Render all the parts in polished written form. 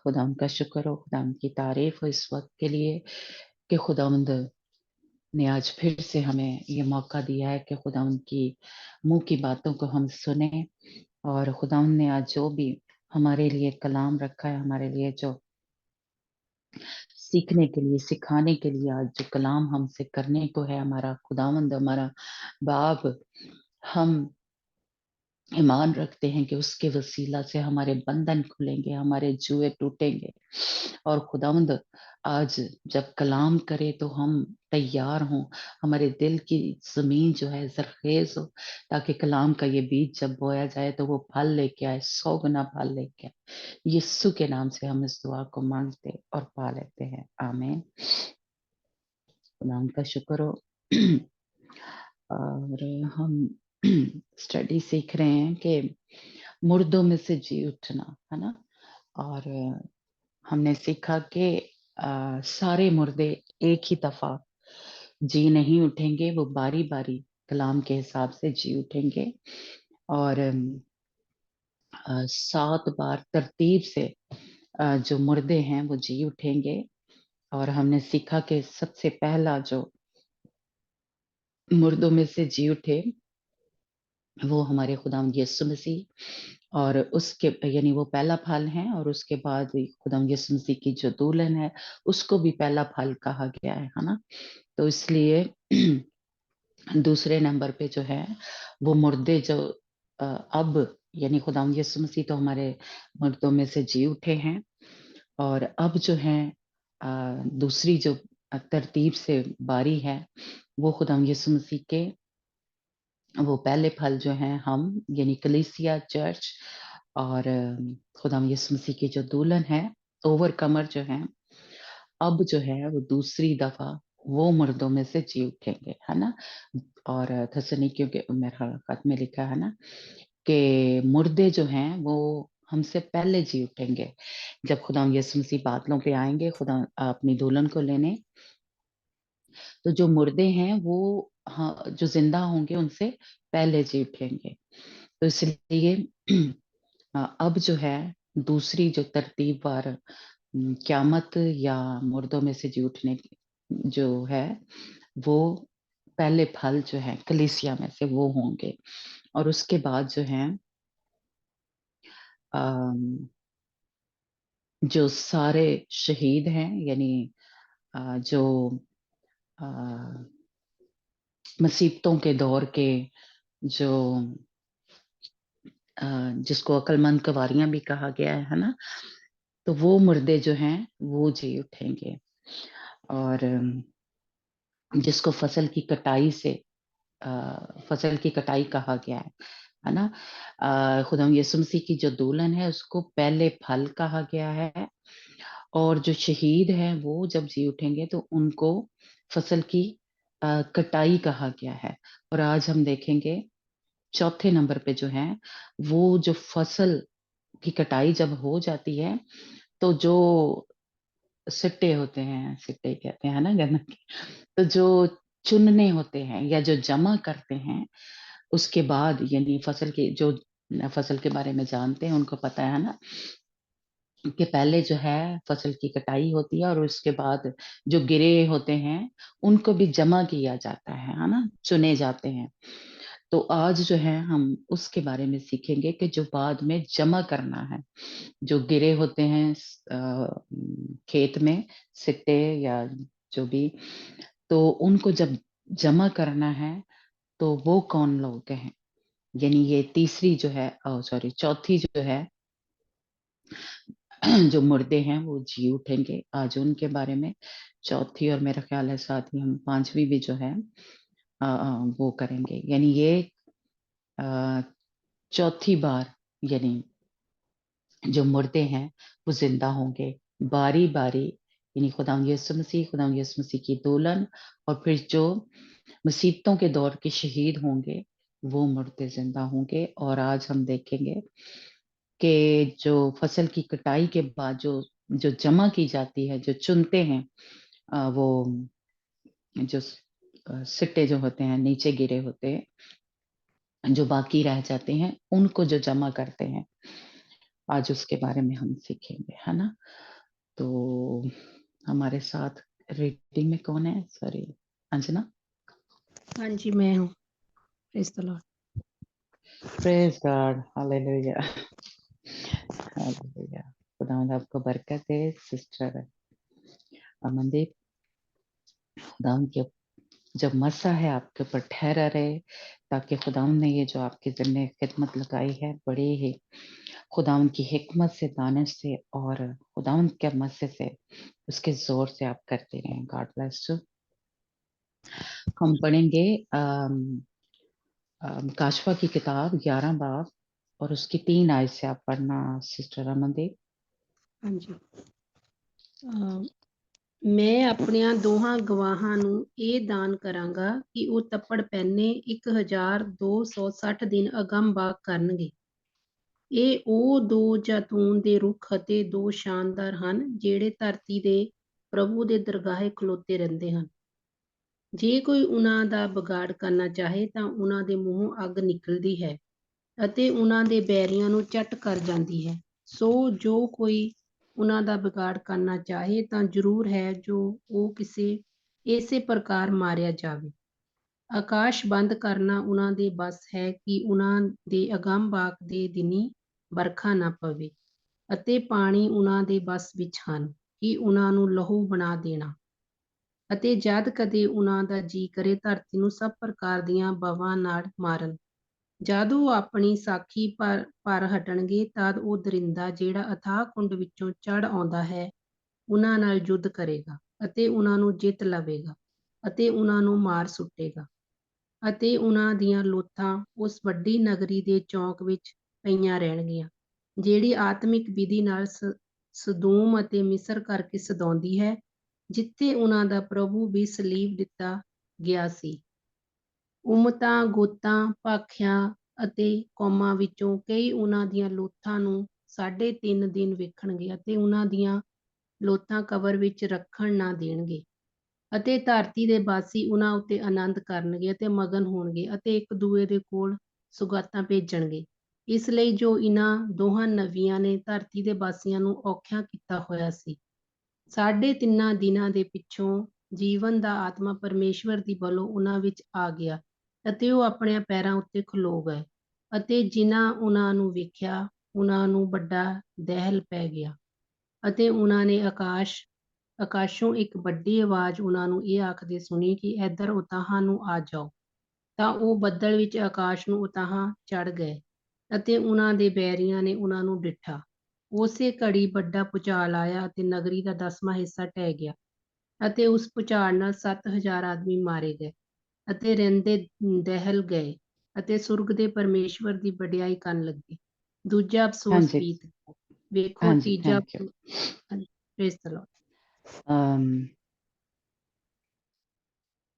खुदावंद का शुक्र हो, खुदावंद की तारीफ हो इस वक्त के लिए कि खुदावंद ने आज फिर से हमें ये मौका दिया है कि खुदावंद की मुंह की बातों को हम सुने। और खुदावंद ने आज जो भी हमारे लिए कलाम रखा है, हमारे लिए जो सीखने के लिए, सिखाने के लिए आज जो कलाम हमसे करने को है, हमारा खुदावंद, हमारा बाप, हम ईमान रखते हैं कि उसके वसीला से हमारे बंधन खुलेंगे, हमारे जुए टूटेंगे। और खुदावंद आज जब कलाम करे तो हम तैयार हों, हमारे दिल की जमीन जो है जरखेज हो, ताकि कलाम का ये बीज जब बोया जाए तो वो फल लेके आए, 100 गुना फल लेके आए। यीशु के नाम से हम इस दुआ को मांगते और पा लेते हैं, आमीन। खुदावंद का शुक्र हो। और हम स्टडी सीख रहे हैं कि मुर्दों में से जी उठना, है ना। और हमने सीखा कि सारे मुर्दे एक ही दफा जी नहीं उठेंगे, वो बारी बारी कलाम के हिसाब से जी उठेंगे। और 7 बार तरतीब से जो मुर्दे हैं वो जी उठेंगे। और हमने सीखा कि सबसे पहला जो मुर्दों में से जी उठे वो हमारे खुदावंद यीशु मसीह, और उसके यानी वो पहला फल है। और उसके बाद खुदावंद यीशु मसीह की जो दुल्हन है उसको भी पहला फल कहा गया है ना। तो इसलिए दूसरे नंबर पे जो है वो मुर्दे जो अब यानी खुदावंद यीशु मसीह तो हमारे मुर्दों में से जी उठे हैं। और अब जो है दूसरी जो तरतीब से बारी है वो खुदावंद यीशु मसीह के वो पहले फल जो हैं हम यानी कलीसिया चर्च, और खुदावंद यीशु मसीह की जो दुल्हन है ओवरकमर जो है, अब जो है वो दूसरी दफा वो मुर्दों में से जी उठेंगे, है ना। और थस्सलुनीकियों के मेरा खत में लिखा है ना कि मुर्दे जो हैं वो हमसे पहले जी उठेंगे जब खुदावंद यीशु मसीह बादलों पे आएंगे खुदा अपनी दुल्हन को लेने। तो जो मुर्दे हैं वो हाँ जो जिंदा होंगे उनसे पहले जी उठेंगे। तो इसलिए अब जो है दूसरी जो तरतीबवार क्यामत या मुर्दों में से जी उठने जो है वो पहले फल जो है कलीसिया में से वो होंगे। और उसके बाद जो है अम, जो सारे शहीद हैं यानी जो अ, मुसीबतों के दौर के जो जिसको अक्लमंद कवारियां भी कहा गया है ना, तो वो मुर्दे जो हैं वो जी उठेंगे। और जिसको फसल की कटाई से फसल की कटाई कहा गया है ना। खुदा यीशु मसीह की जो दुल्हन है उसको पहले फल कहा गया है। और जो शहीद हैं वो जब जी उठेंगे तो उनको फसल की कटाई कहा गया है। और आज हम देखेंगे चौथे नंबर पे जो है वो जो फसल की कटाई जब हो जाती है तो जो सिट्टे होते हैं, सिट्टे कहते हैं ना गन्ना के, तो जो चुनने होते हैं या जो जमा करते हैं उसके बाद यानी फसल के जो फसल के बारे में जानते हैं उनको पता है ना कि पहले जो है फसल की कटाई होती है और उसके बाद जो गिरे होते हैं उनको भी जमा किया जाता है ना, चुने जाते हैं। तो आज जो है हम उसके बारे में सीखेंगे कि जो बाद में जमा करना है, जो गिरे होते हैं खेत में सिट्टे या जो भी, तो उनको जब जमा करना है तो वो कौन लोग हैं। यानी ये तीसरी जो है सॉरी चौथी जो है जो मुर्दे हैं वो जी उठेंगे, आज उनके बारे में चौथी और मेरा ख्याल है साथ ही हम पांचवी भी जो है वो करेंगे। यानी ये अ, चौथी बार यानी जो मुर्दे हैं वो जिंदा होंगे बारी बारी। यानी खुदा यीशु मसीह की दुल्हन और फिर जो मुसीबतों के दौर के शहीद होंगे वो मुर्दे जिंदा होंगे। और आज हम देखेंगे कि जो फसल की कटाई के बाद जो जो जमा की जाती है, जो चुनते हैं वो जो सिट्टे जो होते हैं नीचे गिरे होते हैं जो बाकी रह जाते हैं उनको जो जमा करते हैं आज उसके बारे में हम सीखेंगे, है ना। तो हमारे साथ रीडिंग में कौन है? सॉरी, अंजना। हाँ जी, मैं हूँ। Praise the Lord. Praise God, hallelujah, hallelujah. खुदावंद आपको बरकत दे सिस्टर अमनदीप। खुदावंद की जब मसा है आपके ऊपर ठहरा रहे, ताकि खुदावंद ने ये जो आपके ज़िम्मे खिदमत लगाई है, बड़ी ही खुदावंद की हिकमत से, दानिश से और खुदावंद के मसे से, उसके जोर से आप करते रहें। God bless you. हम पढ़ेंगे काशफा की किताब 11 बाब और उसकी 3 आयत से आप पढ़ना सिस्टर अमनदीप। हाँ जी। ਮੈਂ ਆਪਣੀਆਂ ਦੋਹਾਂ ਗਵਾਹਾਂ ਨੂੰ ਇਹ ਦਾਨ ਕਰਾਂਗਾ ਕਿ ਉਹ ਤੱਪੜ ਪਹਿਨੇ 1260 ਦਿਨ ਅਗੰਮ-ਬਾਗ ਕਰਨਗੇ। ਇਹ ਉਹ ਦੋ ਜੈਤੂਨ ਦੇ ਰੁੱਖ ਅਤੇ ਦੋ ਸ਼ਾਨਦਾਰ ਹਨ ਜਿਹੜੇ ਧਰਤੀ ਦੇ ਪ੍ਰਭੂ ਦੇ ਦਰਗਾਹੇ ਖਲੋਤੇ ਰਹਿੰਦੇ ਹਨ। ਜੇ ਕੋਈ ਉਹਨਾਂ ਦਾ ਵਿਗਾੜ ਕਰਨਾ ਚਾਹੇ ਤਾਂ ਉਹਨਾਂ ਦੇ ਮੂੰਹੋਂ ਅੱਗ ਨਿਕਲਦੀ ਹੈ ਅਤੇ ਉਹਨਾਂ ਦੇ ਬੈਰੀਆਂ ਨੂੰ ਚੱਟ ਕਰ ਜਾਂਦੀ ਹੈ। ਸੋ ਜੋ ਕੋਈ ਉਹਨਾਂ ਦਾ ਵਿਗਾੜ ਕਰਨਾ ਚਾਹੇ ਤਾਂ ਜ਼ਰੂਰ ਹੈ ਜੋ ਉਹ ਇਸੇ ਪ੍ਰਕਾਰ ਮਾਰਿਆ ਜਾਵੇ। ਆਕਾਸ਼ ਬੰਦ ਕਰਨਾ ਉਹਨਾਂ ਦੇ ਬਸ ਹੈ ਕਿ ਉਹਨਾਂ ਦੇ ਅਗੰਮ-ਬਾਗ ਦੇ ਦਿਨੀਂ ਵਰਖਾ ਨਾ ਪਵੇ ਅਤੇ ਪਾਣੀ ਉਹਨਾਂ ਦੇ ਬਸ ਵਿੱਚ ਹਨ ਕਿ ਉਹਨਾਂ ਨੂੰ ਲਹੂ ਬਣਾ ਦੇਣਾ। ਅਤੇ ਜਦ ਕਦੇ ਉਹਨਾਂ ਦਾ ਜੀ ਕਰੇ ਧਰਤੀ ਨੂੰ ਸਭ ਪ੍ਰਕਾਰ ਦੀਆਂ ਬਵਾਂ ਨਾਲ ਮਾਰਨ। ਜਦ ਉਹ ਆਪਣੀ ਸਾਖੀ ਭਰ ਹਟਣਗੇ ਤਦ ਉਹ ਦਰਿੰਦਾ ਜਿਹੜਾ ਅਥਾਹ ਕੁੰਡ ਵਿੱਚੋਂ ਚੜ ਆਉਂਦਾ ਹੈ ਉਹਨਾਂ ਨਾਲ ਯੁੱਧ ਕਰੇਗਾ ਅਤੇ ਉਹਨਾਂ ਨੂੰ ਜਿੱਤ ਲਵੇਗਾ ਅਤੇ ਉਹਨਾਂ ਨੂੰ ਮਾਰ ਸੁੱਟੇਗਾ। ਅਤੇ ਉਹਨਾਂ ਦੀਆਂ ਲੋਥਾਂ ਉਸ ਵੱਡੀ ਨਗਰੀ ਦੇ ਚੌਂਕ ਵਿੱਚ ਪਈਆਂ ਰਹਿਣਗੀਆਂ ਜਿਹੜੀ ਆਤਮਿਕ ਵਿਧੀ ਨਾਲ ਸਦੂਮ ਅਤੇ ਮਿਸਰ ਕਰਕੇ ਸਦਾਉਂਦੀ ਹੈ ਜਿੱਥੇ ਉਹਨਾਂ ਦਾ ਪ੍ਰਭੂ ਵੀ ਸਲੀਬ ਦਿੱਤਾ ਗਿਆ ਸੀ। ਉਮਤਾਂ, ਗੋਤਾਂ, ਭਾਖਿਆਂ ਅਤੇ ਕੌਮਾਂ ਵਿੱਚੋਂ ਕਈ ਉਹਨਾਂ ਦੀਆਂ ਲੋਥਾਂ ਨੂੰ 3.5 ਦਿਨ ਵੇਖਣਗੇ ਅਤੇ ਉਹਨਾਂ ਦੀਆਂ ਲੋਥਾਂ ਕਬਰ ਵਿੱਚ ਰੱਖਣ ਨਾ ਦੇਣਗੇ। ਅਤੇ ਧਰਤੀ ਦੇ ਵਾਸੀ ਉਹਨਾਂ ਉੱਤੇ ਆਨੰਦ ਕਰਨਗੇ ਅਤੇ ਮਗਨ ਹੋਣਗੇ ਅਤੇ ਇੱਕ ਦੂਏ ਦੇ ਕੋਲ ਸੁਗਾਤਾਂ ਭੇਜਣਗੇ। ਇਸ ਲਈ ਜੋ ਇਹਨਾਂ ਦੋਹਾਂ ਨਵੀਆਂ ਨੇ ਧਰਤੀ ਦੇ ਵਾਸੀਆਂ ਨੂੰ ਔਖਿਆਂ ਕੀਤਾ ਹੋਇਆ ਸੀ। 3.5 ਦਿਨਾਂ ਦੇ ਪਿੱਛੋਂ ਜੀਵਨ ਦਾ ਆਤਮਾ ਪਰਮੇਸ਼ਵਰ ਦੀ ਵੱਲੋਂ ਉਹਨਾਂ ਵਿੱਚ ਆ ਗਿਆ ਅਤੇ ਉਹ ਆਪਣੇ ਪੈਰਾਂ ਉੱਤੇ ਖਲੋ ਗਏ ਅਤੇ ਜਿਨ੍ਹਾਂ ਉਹਨਾਂ ਨੂੰ ਵੇਖਿਆ ਉਹਨਾਂ ਨੂੰ ਵੱਡਾ ਦਹਿਲ ਪੈ ਗਿਆ ਅਤੇ ਉਹਨਾਂ ਨੇ ਆਕਾਸ਼ੋਂ ਇੱਕ ਵੱਡੀ ਆਵਾਜ਼ ਉਹਨਾਂ ਨੂੰ ਇਹ ਆਖਦੇ ਸੁਣੀ ਕਿ ਇੱਧਰ ਉਤਾਹਾਂ ਨੂੰ ਆ ਜਾਓ। ਤਾਂ ਉਹ ਬੱਦਲ ਵਿੱਚ ਆਕਾਸ਼ ਨੂੰ ਉਤਾਹਾਂ ਚੜ੍ਹ ਗਏ ਅਤੇ ਉਹਨਾਂ ਦੇ ਬੈਰੀਆਂ ਨੇ ਉਹਨਾਂ ਨੂੰ ਡਿੱਠਾ। ਉਸੇ ਘੜੀ ਵੱਡਾ ਭੁਚਾਲ ਆਇਆ ਅਤੇ ਨਗਰੀ ਦਾ 10ਵਾਂ ਹਿੱਸਾ ਢਹਿ ਗਿਆ ਅਤੇ ਉਸ ਭੁਚਾਲ ਨਾਲ 7,000 ਆਦਮੀ ਮਾਰੇ ਗਏ ਅਤੇ ਰਹਿੰਦੇ ਦਹਿਲ ਗਏ ਅਤੇ ਸੁਰਗ ਦੇ ਪਰਮੇਸ਼ਵਰ ਦੀ ਵਡਿਆਈ ਕਰਨ ਲੱਗੇ। ਦੂਜਾ हाँ ਅਫਸੋਸ जी, ਬੀਤ ਵੇਖੋ हाँ जी, ਤੀਜਾ। Thank you. Praise the Lord.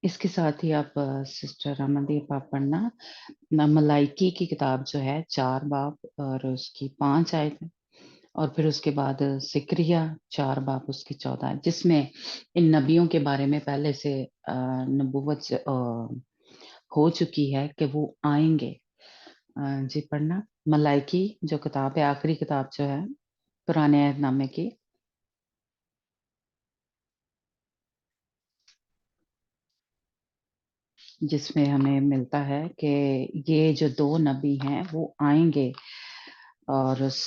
इसके साथ ही आप सिस्टर अमनदीप आप पढ़ना मलाइकी की किताब जो है 4 बाब और उसकी 5 आयत है, और फिर उसके बाद सिक्रिया 4 बाब उसकी 14 आयत, जिसमें इन नबियों के बारे में पहले से नबूवत हो चुकी है कि वो आएंगे। जी पढ़ना मलाइकी जो किताब है, आखिरी किताब जो है पुराने अहदनामे की, जिसमें हमें मिलता है कि ये जो 2 नबी हैं वो आएंगे और उस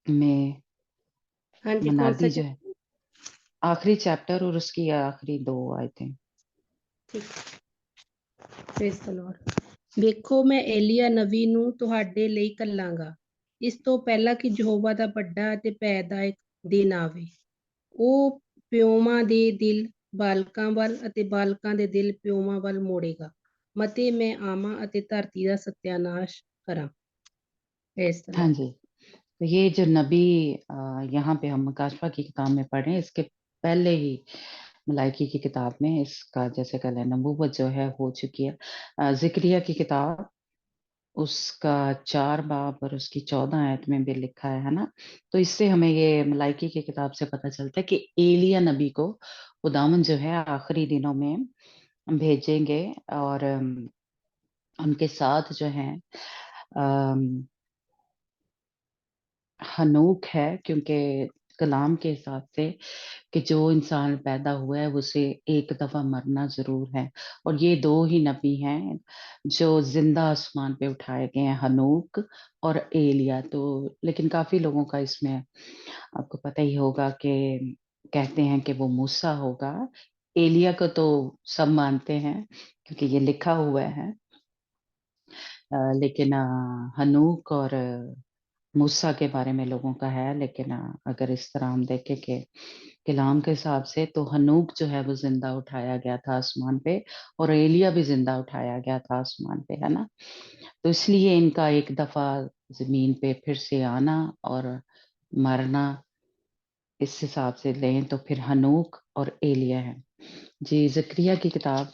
में हाँ जी, कौन सा मनादी जो है आखिरी चैप्टर और उसकी आखिरी 2 आयतें। ठीक। Praise the Lord. ਵੇਖੋ ਮੈਂ ਏਲੀਆ ਨਬੀ ਨੂੰ ਤੁਹਾਡੇ ਲਈ ਘੱਲਾਂਗਾ ਇਸ ਤੋਂ ਪਹਿਲਾਂ ਕਿ ਯਹੋਵਾ ਦਾ ਵੱਡਾ ਅਤੇ ਭੈਦਾਇਕ ਦਿਨ ਆਵੇ। ਉਹ ਪਿਓਮਾਂ ਦੇ ਦਿਲ ਬਾਲਕਾਂ ਵੱਲ ਅਤੇ ਬਾਲਕਾਂ ਦੇ ਦਿਲ ਪਿਓਮਾਂ ਵੱਲ ਮੋੜੇਗਾ ਮਤੇ ਮੈਂ ਆਵਾਂ ਅਤੇ ਧਰਤੀ ਦਾ ਸਤਿਆਨਾਸ਼ ਕਰਾਂ। प्रेज़ द हाँ लॉर्ड। जी, तो ये जो नबी यहाँ पे हम काशफा की किताब में पढ़े, इसके पहले ही मलाइकी की किताब में इसका जैसे कल है नबूवत जो है हो चुकी है। जिक्रिया की किताब उसका 4 बाब और उसकी 14 आयत में भी लिखा है ना। तो इससे हमें ये मलाइकी की किताब से पता चलता है कि एलिया नबी को खुदावन जो है आखिरी दिनों में भेजेंगे और उनके साथ जो है हनूक है, क्योंकि कलाम के हिसाब से कि जो इंसान पैदा हुआ है उसे एक दफा मरना जरूर है। और ये दो ही नबी हैं जो जिंदा आसमान पे उठाए गए हैं, हनूक और एलिया। तो लेकिन काफी लोगों का इसमें आपको पता ही होगा कि कहते हैं कि वो मूसा होगा। एलिया को तो सब मानते हैं क्योंकि ये लिखा हुआ है। लेकिन हनूक और मूसा के बारे में लोगों का है। लेकिन अगर इस तरह हम देखें कि कलाम के हिसाब से तो हनूक जो है वो जिंदा उठाया गया था आसमान पे, और एलिया भी जिंदा उठाया गया था आसमान पे, है ना। तो इसलिए इनका एक दफा जमीन पे फिर से आना और मरना, इस हिसाब से लें तो फिर हनूक और एलिया है। जी, जकरिया की किताब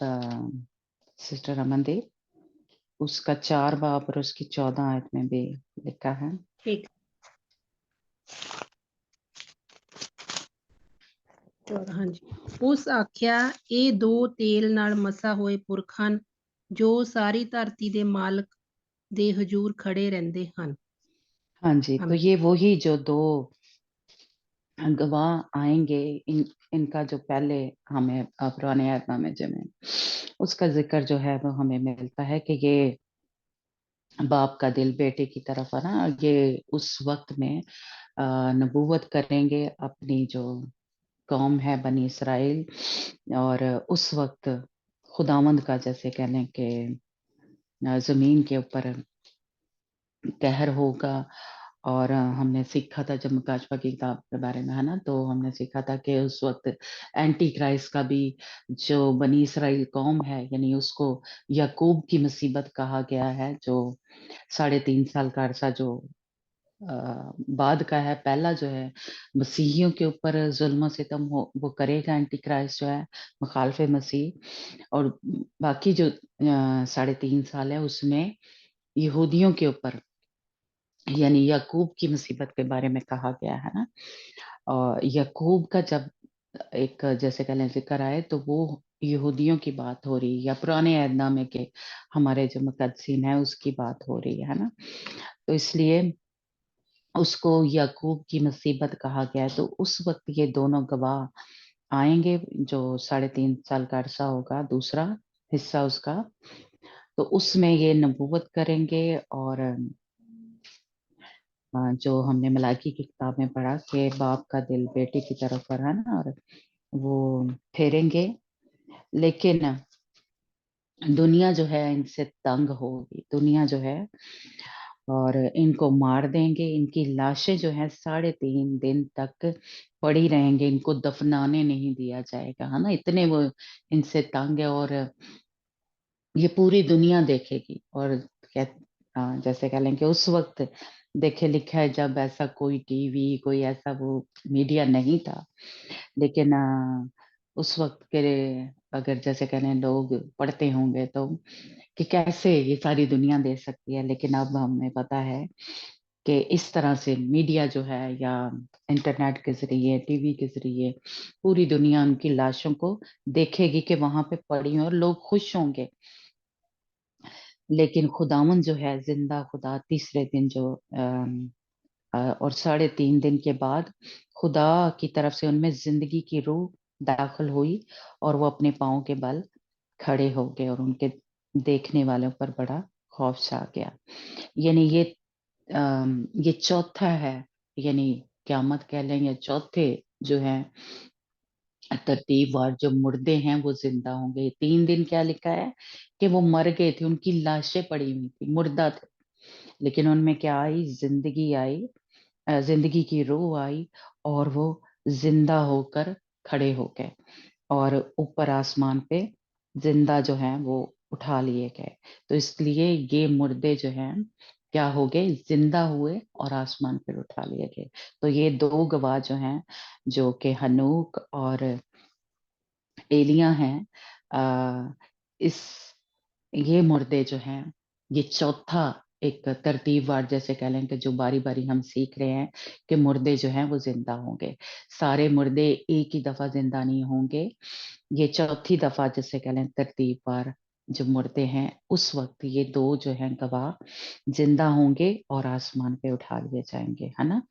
सिस्टर अमनदीप, उसका 4 बाब और उसकी 14 आयत में भी लिखा है। ठीक। ਹਾਂਜੀ, ਉਸ ਆਖਿਆ ਇਹ ਦੋ ਤੇਲ ਨਾਲ ਮਸਾ ਹੋਏ ਪੁਰਖ ਹਨ ਜੋ ਸਾਰੀ ਧਰਤੀ ਦੇ ਮਾਲਕ ਦੇ ਹਜ਼ੂਰ खड़े रहते हैं। हाँ जी, तो ये वही जो दो गवाह आएंगे, इनका जो पहले हमें पुराने आयतनामे में उसका जिक्र जो है वो हमें मिलता है कि ये बाप का दिल बेटे की तरफ है ना। ये उस वक्त में नबूवत करेंगे अपनी जो कौम है बनी इसराइल, और उस वक्त खुदावंद का जैसे कह लें कि जमीन के ऊपर कहर होगा। और हमने सीखा था जब मुकाशवा की किताब के बारे में, है ना, तो हमने सीखा था कि उस वक्त एंटी क्राइस्ट का भी जो बनी इसराइल कौम है, यानी उसको याकूब की मुसीबत कहा गया है, जो 3.5 साल का अरसा जो बाद का है। पहला जो है मसीहियों के ऊपर जुल्म सितम हो वो करेगा एंटी क्राइस्ट जो है, मुखालफे मसीह। और बाकी जो 3.5 साल है उसमें यहूदियों के ऊपर यानी याकूब की मुसीबत के बारे में कहा गया है ना। और याकूब का जब एक जैसे कह लें जिक्र आए तो वो यहूदियों की बात हो रही, या पुराने ऐहदनामे के हमारे जो मुकद्दसीन है उसकी बात हो रही है ना। तो इसलिए उसको याकूब की मुसीबत कहा गया है। तो उस वक्त ये दोनों गवाह आएंगे जो 3.5 साल का अरसा होगा, दूसरा हिस्सा उसका। तो उसमें ये नबूवत करेंगे, और जो हमने मलाकी की किताब में पढ़ा कि बाप का दिल बेटे की तरफ है ना, और वो फेरेंगे। लेकिन दुनिया जो है इनसे तंग होगी, दुनिया जो है, और इनको मार देंगे। इनकी लाशें जो है 3.5 दिन तक पड़ी रहेंगे, इनको दफनाने नहीं दिया जाएगा, है ना। इतने वो इनसे तंग है, और ये पूरी दुनिया देखेगी। और जैसे कह लें कि उस वक्त देखे लिखा है जब ऐसा कोई टीवी कोई ऐसा वो मीडिया नहीं था। लेकिन उस वक्त के अगर जैसे कह लें लोग पढ़ते होंगे तो कि कैसे ये सारी दुनिया देख सकती है। लेकिन अब हमें पता है कि इस तरह से मीडिया जो है या इंटरनेट के जरिए टीवी के जरिए पूरी दुनिया उनकी लाशों को देखेगी कि वहां पे पड़ी हैं, और लोग खुश होंगे। लेकिन खुदावन जो है जिंदा खुदा तीसरे दिन जो और 3.5 दिन के बाद खुदा की तरफ से उनमें जिंदगी की रूह दाखिल हुई, और वो अपने पाँव के बल खड़े हो गए, और उनके देखने वालों पर बड़ा खौफ छा गया। यानी ये चौथा है, यानी क्यामत कह लें, या चौथे जो है तरतीब वार जो मुर्दे हैं वो जिंदा होंगे। 3 दिन क्या लिखा है कि वो मर गए थे, उनकी लाशें पड़ी हुई थी, मुर्दा थे। लेकिन उनमें क्या आई, जिंदगी आई, जिंदगी की रूह आई, और वो जिंदा होकर खड़े हो गए, और ऊपर आसमान पे जिंदा जो हैं वो उठा लिए गए। तो इसलिए ये मुर्दे जो हैं क्या हो गए, जिंदा हुए और आसमान पर उठा लिए गए। तो ये दो गवाह जो हैं, जो कि हनूक और एलियां हैं, आ, इस ये मुर्दे जो हैं, ये चौथा एक तरतीबवार जैसे कह लें कि जो बारी बारी हम सीख रहे हैं कि मुर्दे जो हैं वो जिंदा होंगे। सारे मुर्दे एक ही दफा जिंदा नहीं होंगे, ये चौथी दफा जैसे कह लें तरतीबवार जो मुर्दे हैं, उस वक्त ये दो जो हैं गवाह जिंदा होंगे और आसमान पे उठा लिए जाएंगे, है ना।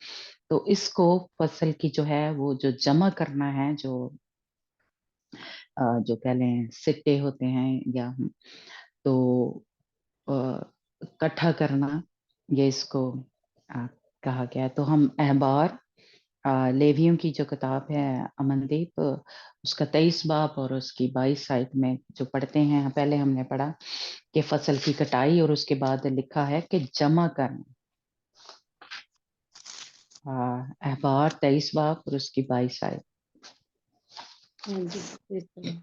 तो इसको फसल की जो है वो जो जमा करना है, जो कह लें सिट्टे होते हैं या तो इकट्ठा करना, ये इसको अ, कहा गया है। तो हम अहबार लेवियों की जो किताब है अमनदीप, उसका 23 बाब और उसकी 22 आयत में जो पढ़ते हैं, पहले हमने पढ़ा कि फसल की कटाई और उसके बाद लिखा है कि जमा करना। अहबार 23 बाब और उसकी 22 आयत। ਹਾਂਜੀ ਇਸ ਤਰ੍ਹਾਂ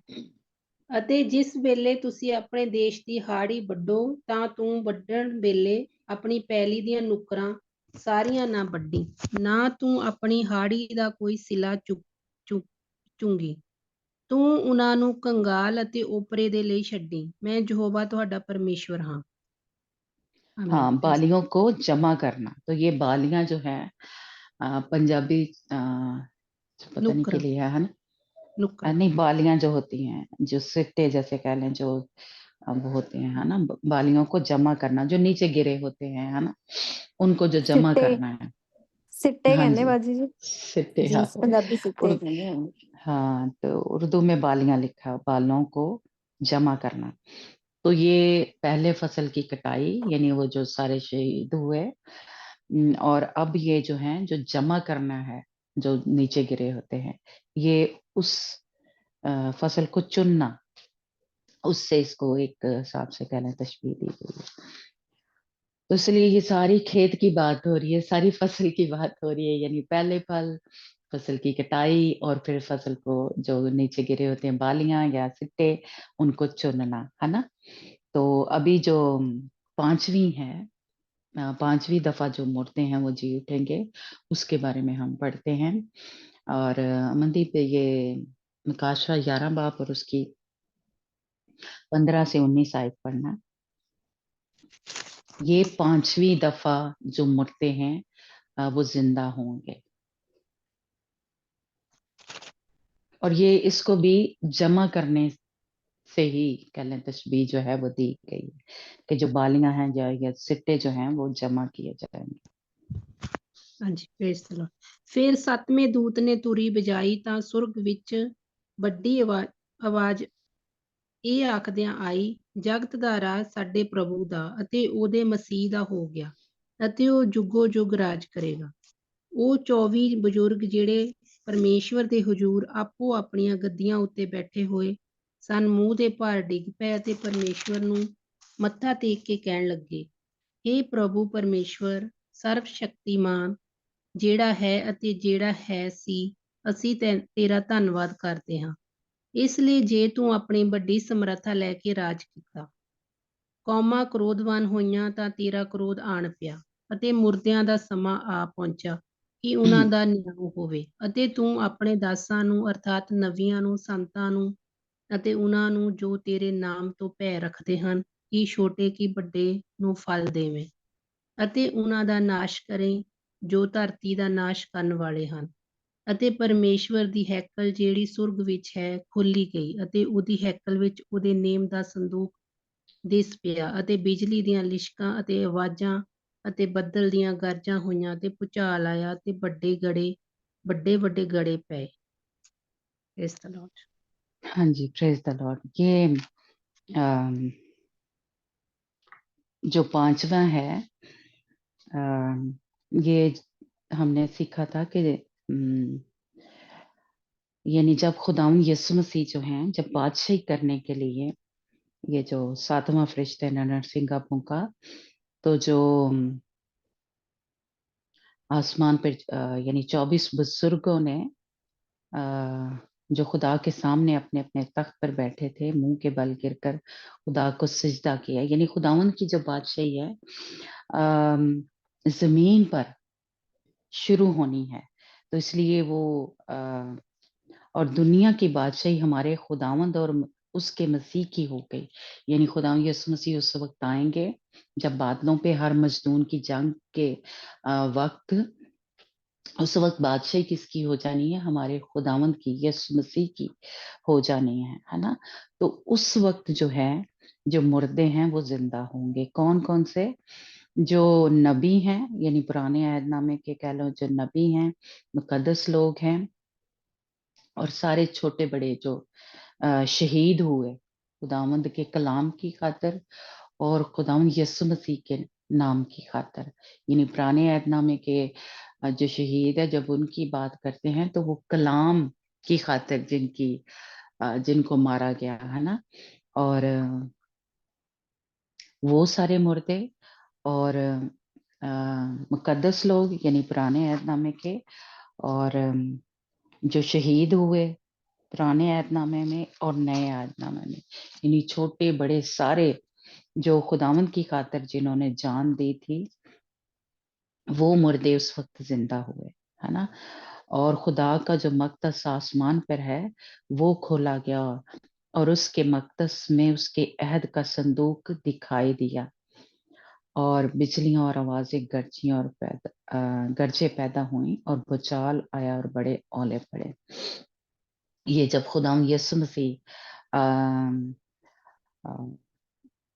ਅਤੇ ਜਿਸ ਵੇਲੇ ਤੁਸੀਂ ਆਪਣੇ ਦੇਸ਼ ਦੀ ਹਾੜੀ ਵੱਢੋ ਤਾਂ ਤੂੰ ਵੱਢਣ ਵੇਲੇ ਆਪਣੀ ਪੈਲੀ ਦੀਆਂ ਨੁਕਰਾਂ ਸਾਰੀਆਂ ਨਾ ਵੱਢੀ, ਨਾ ਤੂੰ ਆਪਣੀ ਹਾੜੀ ਦਾ ਕੋਈ ਸਿਲਾ ਚੁੰਗੀ, ਤੂੰ ਉਹਨਾਂ ਨੂੰ ਕੰਗਾਲ ਅਤੇ ਓਪਰੇ ਦੇ ਲਈ ਛੱਡੀ। ਮੈਂ ਯਹੋਵਾ ਤੁਹਾਡਾ परमेश्वर ਹਾਂ। आमीन। हाँ, बालियों को जमा करना। तो ये बालियां जो है पंजाबी पता नहीं के नुकरा लिए है ना। नुकरा नहीं, बालियां जो होती हैं, जो सिट्टे जैसे कह लें, जो वो होते हैं, है ना, बालियों को जमा करना, जो नीचे गिरे होते हैं, है ना, उनको जो जमा सिट्टे करना है। सिट्टे हाँ कहते जी, बाजी जी। सिट्टे, जी हाँ। पंजाबी सिट्टे उर्द, कहते हैं। हाँ, तो उर्दू में बालियां लिखा, बालों को जमा करना। तो ये पहले फसल की कटाई, यानी वो जो सारे शहीद हुए, और अब ये जो है जो जमा करना है, जो नीचे गिरे होते हैं, ये उस फसल को चुनना, उससे इसको एक हिसाब से कहना तशबीह दी गई है। तो इसलिए ये सारी खेत की बात हो रही है, सारी फसल की बात हो रही है, यानी पहले फल, फसल की कटाई, और फिर फसल को जो नीचे गिरे होते हैं बालियां या सिट्टे, उनको चुनना, है ना। तो अभी जो पांचवी है, पांचवी दफा जो मुर्दे हैं वो जी उठेंगे, उसके बारे में हम पढ़ते हैं। और अमनदीप, ये नकाशा 11 बाब और उसकी 15 से 19 आयत पढ़ना। ये पांचवी दफा जो मुर्दे हैं वो जिंदा होंगे, और ये इसको भी जमा करने से ही कह लें तशबीह जो है वो दी गई है, कि जो बालियां हैं या सिट्टे जो हैं वो जमा किए जाएंगे। ਹਾਂਜੀ ਪ੍ਰੇਜ਼ ਦ ਲਾਰਡ। ਫਿਰ ਸੱਤਵੇਂ ਦੂਤ ਨੇ ਤੁਰੀ ਵਜਾਈ ਤਾਂ ਸੁਰਗ ਵਿੱਚ ਵੱਡੀ ਆਵਾਜ਼ ਇਹ ਆਖਦਿਆਂ ਆਈ, ਜਗਤ ਦਾ ਰਾਜ ਸਾਡੇ ਪ੍ਰਭੂ ਦਾ ਅਤੇ ਉਹਦੇ ਮਸੀਹ ਦਾ ਹੋ ਗਿਆ, ਅਤੇ ਉਹ ਜੁਗੋ ਜੁਗ ਰਾਜ ਕਰੇਗਾ। ਉਹ 24 ਬਜ਼ੁਰਗ ਜਿਹੜੇ ਪਰਮੇਸ਼ਵਰ ਦੇ ਹਜ਼ੂਰ ਆਪੋ ਆਪਣੀਆਂ ਗੱਦੀਆਂ ਉੱਤੇ ਬੈਠੇ ਹੋਏ ਸਨ, ਮੂੰਹ ਦੇ ਭਾਰ ਡਿੱਗ ਪਏ ਅਤੇ ਪਰਮੇਸ਼ਵਰ ਨੂੰ ਮੱਥਾ ਟੇਕ ਕੇ ਕਹਿਣ ਲੱਗੇ, ਹੇ ਪ੍ਰਭੂ ਪਰਮੇਸ਼ਵਰ ਸਰਵ ਸ਼ਕਤੀਮਾਨ, ਜਿਹੜਾ ਹੈ ਅਤੇ ਜਿਹੜਾ ਹੈ ਸੀ, ਅਸੀਂ ਤੇਰਾ ਧੰਨਵਾਦ ਕਰਦੇ ਹਾਂ, ਇਸ ਲਈ ਜੇ ਤੂੰ ਆਪਣੀ ਵੱਡੀ ਸਮਰੱਥਾ ਲੈ ਕੇ ਰਾਜ ਕੀਤਾ। ਕੌਮਾਂ ਕ੍ਰੋਧਵਾਨ ਹੋਈਆਂ ਤਾਂ ਤੇਰਾ ਕ੍ਰੋਧ ਆਣ ਪਿਆ, ਅਤੇ ਮੁਰਦਿਆਂ ਦਾ ਸਮਾਂ ਆ ਪਹੁੰਚਾ ਕਿ ਉਹਨਾਂ ਦਾ ਨਿਆਂ ਹੋਵੇ, ਅਤੇ ਤੂੰ ਆਪਣੇ ਦਾਸਾਂ ਨੂੰ ਅਰਥਾਤ ਨਵੀਆਂ ਨੂੰ, ਸੰਤਾਂ ਨੂੰ ਅਤੇ ਉਹਨਾਂ ਨੂੰ ਜੋ ਤੇਰੇ ਨਾਮ ਤੋਂ ਭੈ ਰੱਖਦੇ ਹਨ, ਕਿ ਛੋਟੇ ਕਿ ਵੱਡੇ ਨੂੰ ਫਲ ਦੇਵੇਂ, ਅਤੇ ਉਹਨਾਂ ਦਾ ਨਾਸ਼ ਕਰੇ ਜੋ ਧਰਤੀ ਦਾ ਨਾਸ਼ ਕਰਨ ਵਾਲੇ ਹਨ। ਅਤੇ ਪਰਮੇਸ਼ਵਰ ਦੀ ਹੈਕਲ ਜਿਹੜੀ ਸੁਰਗ ਵਿੱਚ ਹੈ ਖੋਲੀ ਗਈ, ਅਤੇ ਉਹਦੀ ਹੈਕਲ ਵਿੱਚ ਉਹਦੇ ਨੇਮ ਦਾ ਸੰਦੂਕ ਦਿਸ ਪਿਆ, ਅਤੇ ਬਿਜਲੀ ਦੀਆਂ ਲਿਸ਼ਕਾਂ ਅਤੇ ਆਵਾਜ਼ਾਂ ਅਤੇ ਬੱਦਲ ਦੀਆਂ ਗਰਜਾਂ ਹੋਈਆਂ, ਤੇ ਭੁਚਾਲ ਆਇਆ, ਤੇ ਵੱਡੇ ਵੱਡੇ ਗੜੇ ਪਏ। ਇਸ ਤਰ੍ਹਾਂ। हाँ जी, प्रेज द लॉर्ड। ये जो पांचवा है, ये हमने सीखा था कि यानी जब खुदाऊं यीशु मसीह जो हैं, जब बादशाही करने के लिए ये जो सातवां फरिश्ता है नरसिंह का फूंका, तो जो आसमान पर यानी 24 बुजुर्गों ने जो खुदा के सामने अपने अपने तख्त पर बैठे थे, मुंह के बल गिरकर खुदा को सिजदा किया, यानी खुदावन की जो बादशाही है जमीन पर शुरू होनी है। तो इसलिए वो और दुनिया की बादशाही हमारे खुदावंद और उसके मसीह की हो गई, यानी खुदावंद यीशु मसीह उस वक्त आएंगे जब बादलों पे हर मजदून की जंग के वक्त, उस वक्त बादशाही किसकी हो जानी है? हमारे खुदावंद की, यीशु मसीह की हो जानी है ना। तो उस वक्त जो है जो मुर्दे हैं वो जिंदा होंगे। कौन कौन से? जो नबी हैं, यानी पुराने अहदनामे के कह लो जो नबी हैं, मुकद्दस लोग हैं, और सारे छोटे बड़े जो शहीद हुए खुदावंद के कलाम की खातिर और खुदावंद यीशु मसीह के नाम की खातिर। यानी पुराने अहदनामे के जो शहीद है, जब उनकी बात करते हैं तो वो कलाम की खातिर जिनको मारा गया है ना, और वो सारे मुर्दे और मुकद्दस लोग यानी पुराने अहदनामे के, और जो शहीद हुए पुराने अहदनामे में और नए अहदनामे में, यानी छोटे बड़े सारे जो खुदावंद की खातिर जिन्होंने जान दी थी, वो मुर्दे उस वक्त जिंदा हुए, है ना। और खुदा का जो मकदस आसमान पर है वो खोला गया, और उसके मकदस में उसके अहद का संदूक दिखाई दिया, और बिजलियां और आवाजें गरजी और गरजे पैदा हुई, और भूचाल आया और बड़े ओले पड़े। ये जब खुदा यीशु मसीह अ, अ,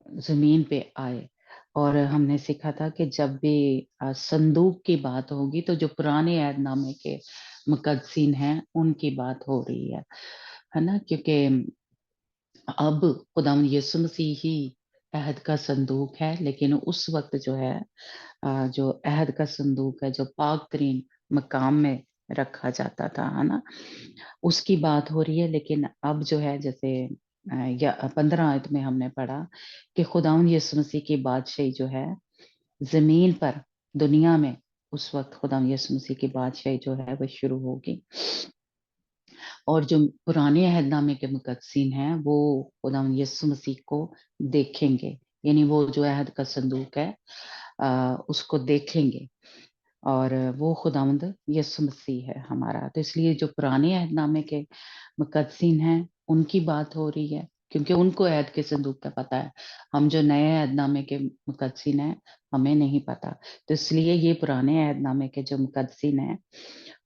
जमीन पे आए, और हमने सीखा था कि जब भी संदूक की बात होगी तो जो पुराने अहदनामे के मुकद्दसीन हैं उनकी बात हो रही है ना, क्योंकि अब खुदावंद यीशु मसीह ही अहद का संदूक है, लेकिन उस वक्त जो है जो अहद का संदूक है जो पाक तरीन मकाम में रखा जाता था, है ना, उसकी बात हो रही है। लेकिन अब जो है जैसे या 15 आयत में हमने पढ़ा कि खुदावंद यीशु मसीह की बादशाही जो है जमीन पर, दुनिया में, उस वक्त खुदावंद यीशु मसीह की बादशाही जो है वो शुरू होगी, और जो पुराने अहदनामे के मुकद्दसीन हैं वो खुदावंद यीशु मसीह को देखेंगे, यानी वो जो अहद का संदूक है उसको देखेंगे, और वो खुदावंद यीशु मसीह है हमारा। तो इसलिए जो पुराने अहदनामे के मुकद्दसीन हैं उनकी बात हो रही है, क्योंकि उनको अहद के संदूक का पता है। हम जो नए अहदनामे के मुकद्दसीन हैं हमें नहीं पता, तो इसलिए ये पुराने अहदनामे के जो मुकद्दसीन हैं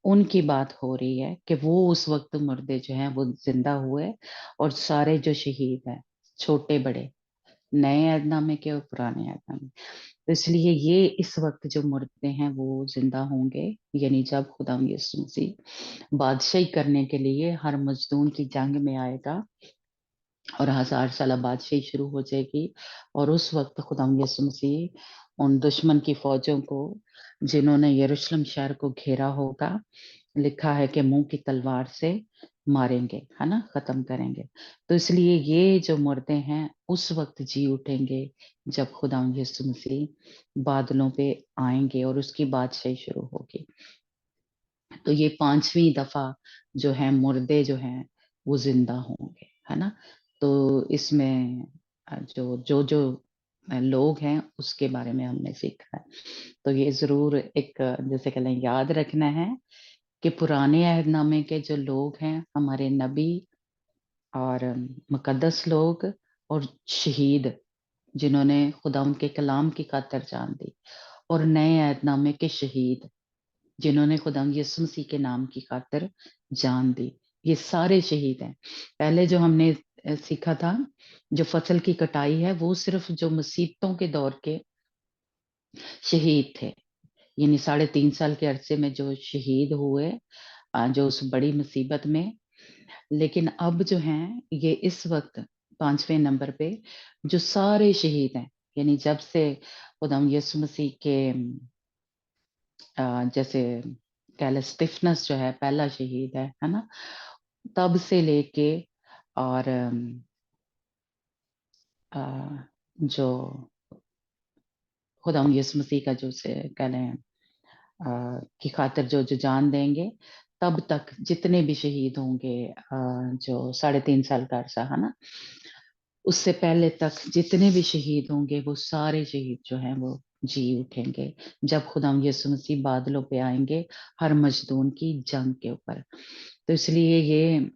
उनकी बात हो रही है कि वो उस वक्त मुर्दे जो हैं वो जिंदा हुए, और सारे जो शहीद हैं, छोटे बड़े, नए अहदनामे के और पुराने अहदनामे, तो इसलिए ये इस वक्त जो मुर्दे हैं वो जिंदा होंगे, यानी जब खुदा यीशु मसीह बादशाही करने के लिए हर मजदूर की जंग में आएगा, और 1000 साल बादशाही शुरू हो जाएगी, और उस वक्त खुदा यीशु मसीह उन दुश्मन की फौजों को, जिन्होंने यरूशलेम शहर को घेरा होगा, लिखा है कि मुंह की तलवार से मारेंगे, है ना, खत्म करेंगे। तो इसलिए ये जो मुर्दे हैं उस वक्त जी उठेंगे जब खुदा यीशु मसीह बादलों पे आएंगे और उसकी बादशाही शुरू होगी। तो ये 5वीं दफा जो है मुर्दे जो हैं वो जिंदा होंगे, है ना। तो इसमें जो जो जो लोग हैं उसके बारे में हमने सीखा है। तो ये जरूर एक जैसे कहते हैं याद रखना है कि पुराने अहदनामे के जो लोग हैं हमारे नबी और मुकद्दस लोग और शहीद, जिन्होंने खुदा उनके कलाम की खातिर जान दी, और नए अहदनामे के शहीद जिन्होंने खुदा यीशु मसीह के नाम की खातिर जान दी, ये सारे शहीद हैं। पहले जो हमने सीखा था, जो फसल की कटाई है वो सिर्फ जो मुसीबतों के दौर के शहीद थे, यानी 3.5 साल के अरसे में जो शहीद हुए, जो उस बड़ी मुसीबत में। लेकिन अब जो हैं ये इस वक्त 5वें नंबर पे जो सारे शहीद हैं, यानी जब से खुदा यीशु मसीह के जैसे कह ले स्टिफनस जो है पहला शहीद है ना, तब से लेके, और जो खुदा यीशु मसीह का जो से कह लें की खातिर जो जो जान देंगे, तब तक जितने भी शहीद होंगे, जो 3.5 साल का अरसा है ना, उससे पहले तक जितने भी शहीद होंगे वो सारे शहीद जो हैं वो जी उठेंगे जब खुदा यीशु मसीह बादलों पे आएंगे हर मजदूर की जंग के ऊपर। तो इसलिए ये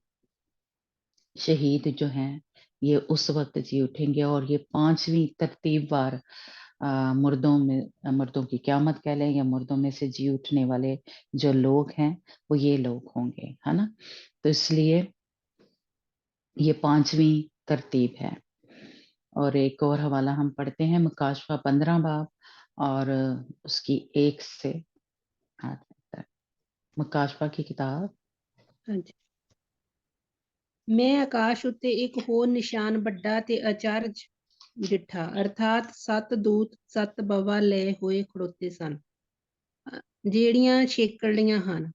शहीद जो हैं ये उस वक्त जी उठेंगे, और ये 5वीं तरतीब वार मुर्दों की क़यामत कह लें, या मुर्दों में से जी उठने वाले जो लोग हैं वो ये लोग होंगे, है ना। तो इसलिए ये 5वीं तरतीब है। और एक और हवाला हम पढ़ते हैं मुकाशवा 15 बाब और उसकी 1 से 8 तक। मुकाशवा की किताब। ਹਾਂਜੀ। ਮੈਂ ਆਕਾਸ਼ ਉੱਤੇ ਇੱਕ ਹੋਰ ਨਿਸ਼ਾਨ ਵੱਡਾ ਤੇ ਅਚਰਜ ਡਿੱਠਾ, ਅਰਥਾਤ 7 ਦੂਤ 7 ਬਵਾ ਲਏ ਹੋਏ ਖੜੋਤੇ ਸਨ, ਜਿਹੜੀਆਂ ਛੇਕੜੀਆਂ ਹਨ,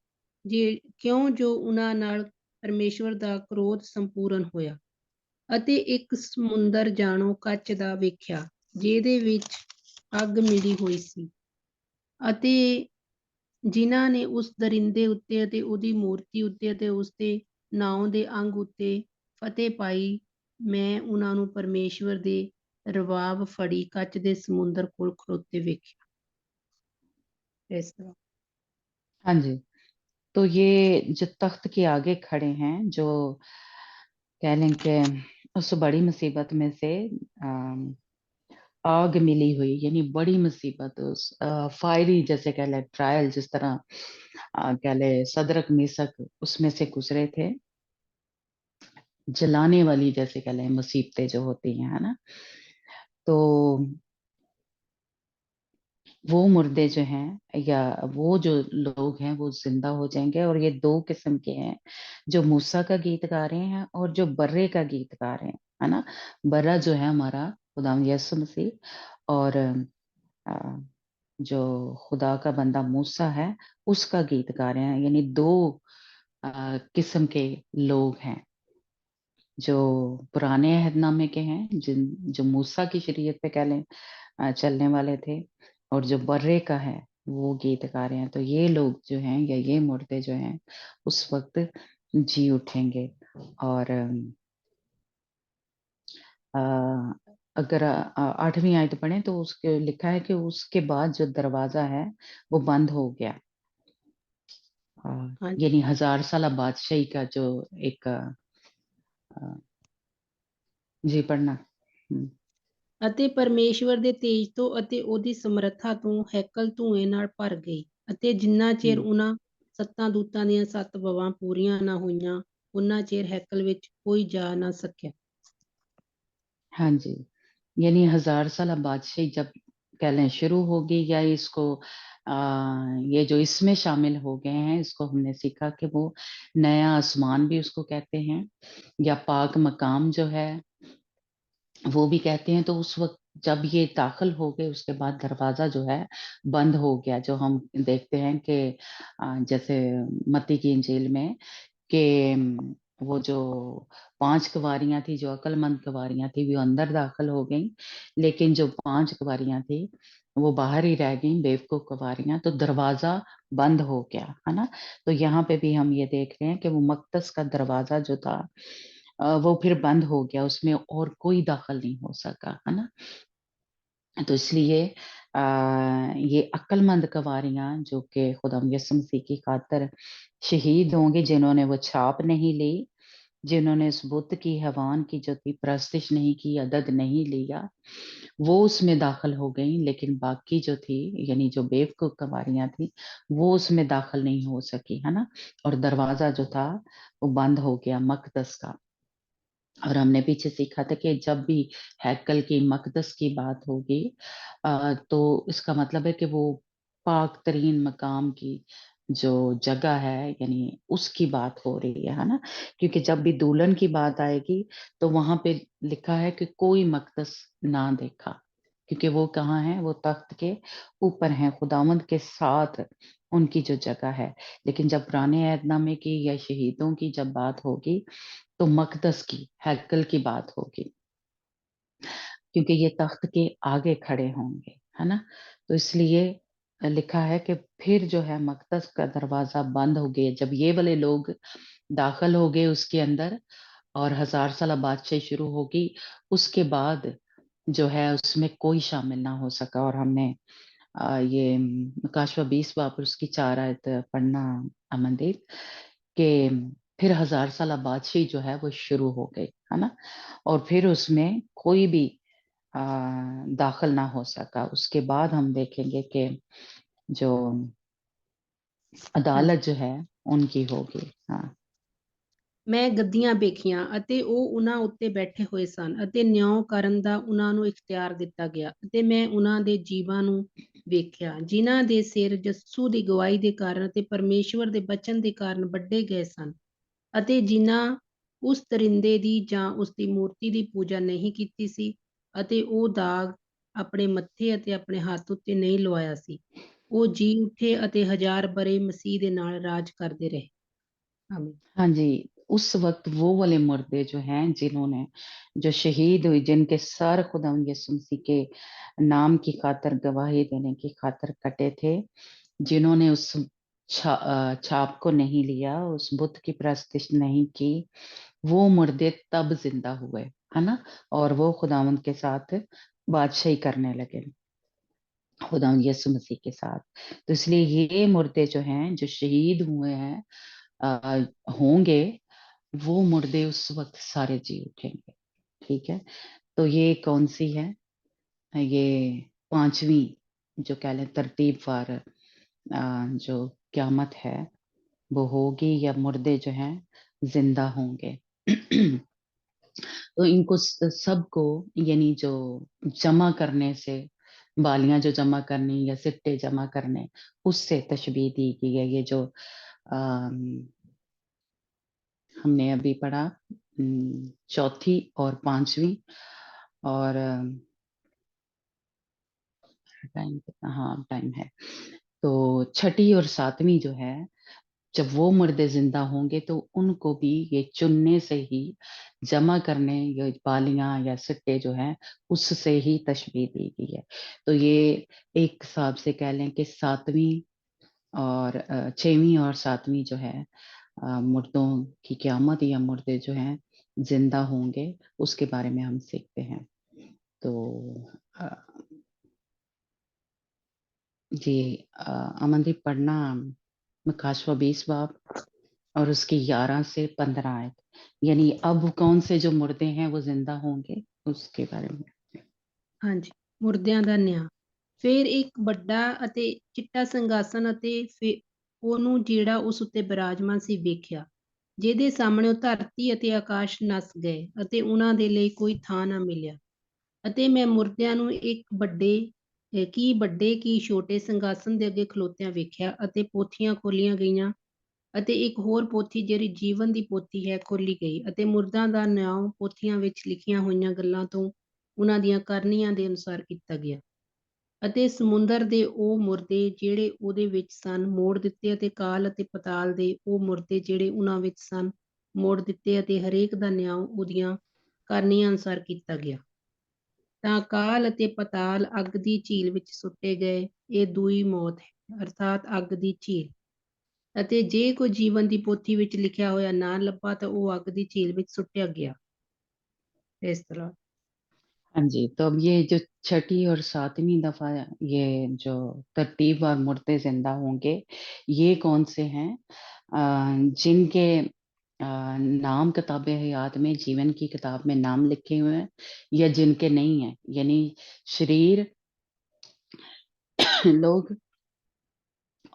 ਕਿਉਂ ਜੋ ਉਹਨਾਂ ਨਾਲ ਪਰਮੇਸ਼ਵਰ ਦਾ ਕ੍ਰੋਧ ਸੰਪੂਰਨ ਹੋਇਆ। ਅਤੇ ਇੱਕ ਸਮੁੰਦਰ ਜਾਣੋ ਕੱਚ ਦਾ ਵੇਖਿਆ, ਜਿਹਦੇ ਵਿੱਚ ਅੱਗ ਮਿਲੀ ਹੋਈ ਸੀ, ਅਤੇ ਜਿਨ੍ਹਾਂ ਨੇ ਉਸ ਦਰਿੰਦੇ ਉੱਤੇ ਅਤੇ ਉਹਦੀ ਮੂਰਤੀ ਉੱਤੇ ਅਤੇ ਉਸਦੇ ਨਾਮ ਦੇ ਅੰਗ ਉੱਤੇ ਫਤਿਹ ਪਾਈ। ਮੈਂ ਉਹਨਾਂ ਨੂੰ ਪਰਮੇਸ਼ਵਰ ਦੇ ਰਬਾਬ ਫੜੀ ਕੱਚ ਦੇ ਸਮੁੰਦਰ ਕੋਲ ਖੜੋਤੇ ਵੇਖਿਆ। ਇਸ ਤਰ੍ਹਾਂ। हाँ जी, तो ये जो तख्त के आगे खड़े हैं, जो कह लें कि उस बड़ी मुसीबत में से आग मिली हुई, यानी बड़ी मुसीबत, उस फायरी जैसे कह ले ट्रायल, जिस तरह कह ले सदरक मीसक उसमें से गुजरे थे, जलाने वाली जैसे कह ले मुसीबतें जो होती हैं, है ना। तो वो मुर्दे जो हैं या वो जो लोग हैं वो जिंदा हो जाएंगे, और ये 2 किस्म के हैं, जो मूसा का गीत गा रहे हैं और जो बर्रे का गीत गा रहे हैं, है ना। बर्रा जो है हमारा खुदावंद यीशु मसीह, और अ, जो खुदा का बंदा मूसा है उसका गीत गा रहे हैं, यानी 2 किस्म के लोग हैं, जो पुराने अहदनामे के हैं, जिन जो मूसा की शरीयत पे कह लें चलने वाले थे, और जो बर्रे का है वो गीत गा रहे हैं। तो ये लोग जो हैं या ये मुर्दे जो हैं उस वक्त जी उठेंगे। और अगर 8वीं आयत पढ़ें तो उसके लिखा है कि उसके बाद जो दरवाजा है वो बंद हो गया, ਹਾਂਜੀ। यानी 1000 साल बादशाही का जो एक जी पढ़ना। ਅਤੇ ਪਰਮੇਸ਼ਵਰ ਦੇ ਤੇਜ ਤੋਂ ਅਤੇ ਉਹਦੀ ਸਮਰੱਥਾ ਤੋਂ ਹੈਕਲ ਧੂਏ ਨਾਲ ਭਰ ਗਈ, ਅਤੇ ਜਿੰਨਾ ਚਿਰ हम्म, ਉਹਨਾਂ 7 ਦੂਤਾਂ ਦੀਆਂ 7 ਬਵਾਂ ਪੂਰੀਆਂ ਨਾ ਹੋਈਆਂ, ਉਹਨਾਂ ਚਿਰ ਹੈਕਲ ਵਿੱਚ ਕੋਈ ਜਾ ਨਾ ਸਕਿਆ। हाँ जी, यानी 1000 साल बादशाही जब कह लें शुरू होगी, या इसको ये जो इसमें शामिल हो गए हैं, इसको हमने सीखा कि वो नया आसमान भी उसको कहते हैं, या पाक मकाम जो है वो भी कहते हैं। तो उस वक्त जब ये दाखिल हो गए उसके बाद दरवाजा जो है बंद हो गया, जो हम देखते हैं कि जैसे मत्ती की इंजील में कि वो जो 5 कुंवारियां थी, जो अक्लमंद कुंवारियां थी, वो अंदर दाखिल हो गई, लेकिन जो 5 कुंवारियां थी वो बाहर ही रह गई, बेवकूफ कुंवारियां। तो दरवाजा बंद हो गया, है ना। तो यहाँ पे भी हम ये देख रहे हैं कि वो मकदस का दरवाजा जो था वो फिर बंद हो गया, उसमें और कोई दाखिल नहीं हो सका, है ना। तो इसलिए ये अक्लमंद कवारियां जो कि खुदाम यसु मसीह की खातर शहीद होंगे, जिन्होंने वो छाप नहीं ली, जिन्होंने उस बुत की हैवान की जो थी परस्तिश नहीं की, अदद नहीं लिया, वो उसमें दाखिल हो गई। लेकिन बाकी जो थी, यानी जो बेवकूफ कवारियां थी, वो उसमें दाखिल नहीं हो सकी, है ना। और दरवाजा जो था वो बंद हो गया मकदस का। और हमने पीछे सीखा था कि जब भी हैकल की मकदस की बात होगी तो इसका मतलब है कि वो पाक तरीन मकाम की जो जगह है, यानी उसकी बात हो रही है ना। क्योंकि जब भी दुल्हन की बात आएगी तो वहां पे लिखा है कि कोई मकदस ना देखा, क्योंकि वो कहाँ है, वो तख्त के ऊपर है, खुदावंद के साथ उनकी जो जगह है। लेकिन जब पुराने ऐहदनामे की या शहीदों की जब बात होगी तो मकदस की, हैकल की बात होगी, क्योंकि ये तख्त के आगे खड़े होंगे, है ना। तो इसलिए लिखा है कि फिर जो है मकदस का दरवाजा बंद हो गया, जब ये वाले लोग दाखिल हो गए उसके अंदर और 1000 साल बादशाही शुरू होगी, उसके बाद जो है उसमें कोई शामिल ना हो सका। और हमने ये मुकाशवा 20 बाब उसकी 4 आयत पढ़ना अमनदीप, कि फिर 1000 साल बादशाही जो है वो शुरू हो गई, है ना। और फिर उसमें कोई भी आ, दाखिल ना हो सका। उसके बाद हम देखेंगे कि जो ਹਾਂਜੀ। अदालत जो है उनकी होगी। हाँ ਮੈਂ ਗੱਦੀਆਂ ਵੇਖੀਆਂ ਅਤੇ ਉਹ ਉਹਨਾਂ ਉੱਤੇ ਬੈਠੇ ਹੋਏ ਸਨ ਅਤੇ ਨਿਆਂ ਕਰਨ ਦਾ ਉਹਨਾਂ ਨੂੰ ਇਖਤਿਆਰ ਦਿੱਤਾ ਗਿਆ ਅਤੇ ਮੈਂ ਉਹਨਾਂ ਦੇ ਜੀਵਾਂ ਨੂੰ ਵੇਖਿਆ ਜਿਨ੍ਹਾਂ ਦੇ ਸਿਰ ਯਿਸੂ ਦੀ ਗਵਾਹੀ ਦੇ ਕਾਰਨ ਅਤੇ ਪਰਮੇਸ਼ਵਰ ਦੇ ਬਚਨ ਦੇ ਕਾਰਨ ਵੱਢੇ ਗਏ ਸਨ ਅਤੇ ਜਿਨ੍ਹਾਂ ਉਸ ਤਰਿੰਦੇ ਦੀ ਜਾਂ ਉਸ ਦੀ ਮੂਰਤੀ ਦੀ ਪੂਜਾ ਨਹੀਂ ਕੀਤੀ ਸੀ ਅਤੇ ਉਹ ਦਾਗ ਆਪਣੇ ਮੱਥੇ ਅਤੇ ਆਪਣੇ ਹੱਥ ਉੱਤੇ ਨਹੀਂ ਲਵਾਇਆ ਸੀ। ਉਹ ਜੀ ਉੱਠੇ ਅਤੇ 1000 ਬਰੇ ਮਸੀਹ ਦੇ ਨਾਲ ਰਾਜ ਕਰਦੇ ਰਹੇ। ਆਮੀਨ। हाँ जी, उस वक्त वो वाले मुर्दे जो हैं जिन्होंने जो शहीद हुई, जिनके सर खुदा यीशु मसीह के नाम की खातर गवाही देने की खातर कटे थे, जिन्होंने उस छाप को नहीं लिया, उस बुत की परस्तिश नहीं की, वो मुर्दे तब जिंदा हुए, है ना। और वो खुदावंद के साथ बादशाही करने लगे, खुदावंद यीशु मसीह के साथ। तो इसलिए ये मुर्दे जो हैं, जो शहीद हुए हैं, होंगे, वो मुर्दे उस वक्त सारे जी उठेंगे। ठीक है, तो ये कौन सी है? ये पांचवी जो कह लें तरतीबवार जो क्यामत है वो होगी, या मुर्दे जो हैं जिंदा होंगे। तो इनको सबको, यानी जो जमा करने से, बालियां जो जमा करनी या सिट्टे जमा करने, उससे तशबीह दी गई है। ये जो हमने अभी पढ़ा, चौथी और पांचवी, और टाइम कितना, हाँ टाइम है, तो छठी और सातवीं जो है, जब वो मुर्दे जिंदा होंगे तो उनको भी ये चुनने से ही, जमा करने, ये बालियां या सिक्के जो हैं उससे ही तशबीह दी गई है। तो ये एक हिसाब से कह लें कि सातवीं और छठवीं और सातवीं जो है मुर्दों की क्यामत, या मुर्दे जो हैं जिंदा होंगे, उसके बारे में हम सीखते हैं। तो जी, अमनदीप पढ़ना मकाशवा 20 बाब और उसकी 11 से 15 आयत, यानी अब कौन से जो मुर्दे हैं वो जिंदा होंगे, उसके बारे में। ਹਾਂਜੀ, ਮੁਰਦਿਆਂ ਦਾ ਨਿਆਂ। ਫਿਰ ਇੱਕ ਵੱਡਾ ਅਤੇ ਚਿੱਟਾ ਸਿੰਘਾਸਨ ਅਤੇ ਉਹਨੂੰ ਜਿਹੜਾ ਉਸ ਉੱਤੇ ਬਿਰਾਜਮਾਨ ਸੀ ਵੇਖਿਆ, ਜਿਹਦੇ ਸਾਹਮਣੇ ਉਹ ਧਰਤੀ ਅਤੇ ਆਕਾਸ਼ ਨੱਸ ਗਏ ਅਤੇ ਉਹਨਾਂ ਦੇ ਲਈ ਕੋਈ ਥਾਂ ਨਾ ਮਿਲਿਆ। ਅਤੇ ਮੈਂ ਮੁਰਦਿਆਂ ਨੂੰ ਇੱਕ ਵੱਡੇ ਕੀ ਛੋਟੇ ਸਿੰਘਾਸਨ ਦੇ ਅੱਗੇ ਖਲੋਤਿਆਂ ਵੇਖਿਆ ਅਤੇ ਪੋਥੀਆਂ ਖੋਲੀਆਂ ਗਈਆਂ ਅਤੇ ਇੱਕ ਹੋਰ ਪੋਥੀ ਜਿਹੜੀ ਜੀਵਨ ਦੀ ਪੋਥੀ ਹੈ ਖੋਲੀ ਗਈ ਅਤੇ ਮੁਰਦਾਂ ਦਾ ਨਿਆਂ ਪੋਥੀਆਂ ਵਿੱਚ ਲਿਖੀਆਂ ਹੋਈਆਂ ਗੱਲਾਂ ਤੋਂ ਉਹਨਾਂ ਦੀਆਂ ਕਰਨੀਆਂ ਦੇ ਅਨੁਸਾਰ ਕੀਤਾ ਗਿਆ। ਅਤੇ ਸਮੁੰਦਰ ਦੇ ਉਹ ਮੁਰਦੇ ਜਿਹੜੇ ਉਹਦੇ ਵਿੱਚ ਸਨ ਮੋੜ ਦਿੱਤੇ ਅਤੇ ਕਾਲ ਅਤੇ ਪਤਾਲ ਦੇ ਉਹ ਮੁਰਦੇ ਜਿਹੜੇ ਉਹਨਾਂ ਵਿੱਚ ਸਨ ਮੋੜ ਦਿੱਤੇ ਅਤੇ ਹਰੇਕ ਦਾ ਨਿਆਂ ਉਹਦੀਆਂ ਕਰਨੀਆਂ ਅਨੁਸਾਰ ਕੀਤਾ ਗਿਆ। ਤਾਂ ਕਾਲ ਅਤੇ ਪਤਾਲ ਅੱਗ ਦੀ ਝੀਲ ਵਿੱਚ ਸੁੱਟੇ ਗਏ। ਇਹ ਦੂਈ ਮੌਤ ਹੈ, ਅਰਥਾਤ ਅੱਗ ਦੀ ਝੀਲ। ਅਤੇ ਜੇ ਕੋਈ ਜੀਵਨ ਦੀ ਪੋਥੀ ਵਿੱਚ ਲਿਖਿਆ ਹੋਇਆ ਨਾ ਲੱਭਾ ਤਾਂ ਉਹ ਅੱਗ ਦੀ ਝੀਲ ਵਿੱਚ ਸੁੱਟਿਆ ਗਿਆ। ਇਸ ਤਰ੍ਹਾਂ हाँ जी, तो अब ये जो छठी और सातवीं दफा ये जो तरतीब और मुर्दे जिंदा होंगे, ये कौन से हैं? जिनके नाम किताबे हयात में, जीवन की किताब में नाम लिखे हुए हैं, या जिनके नहीं है, यानी शरीर लोग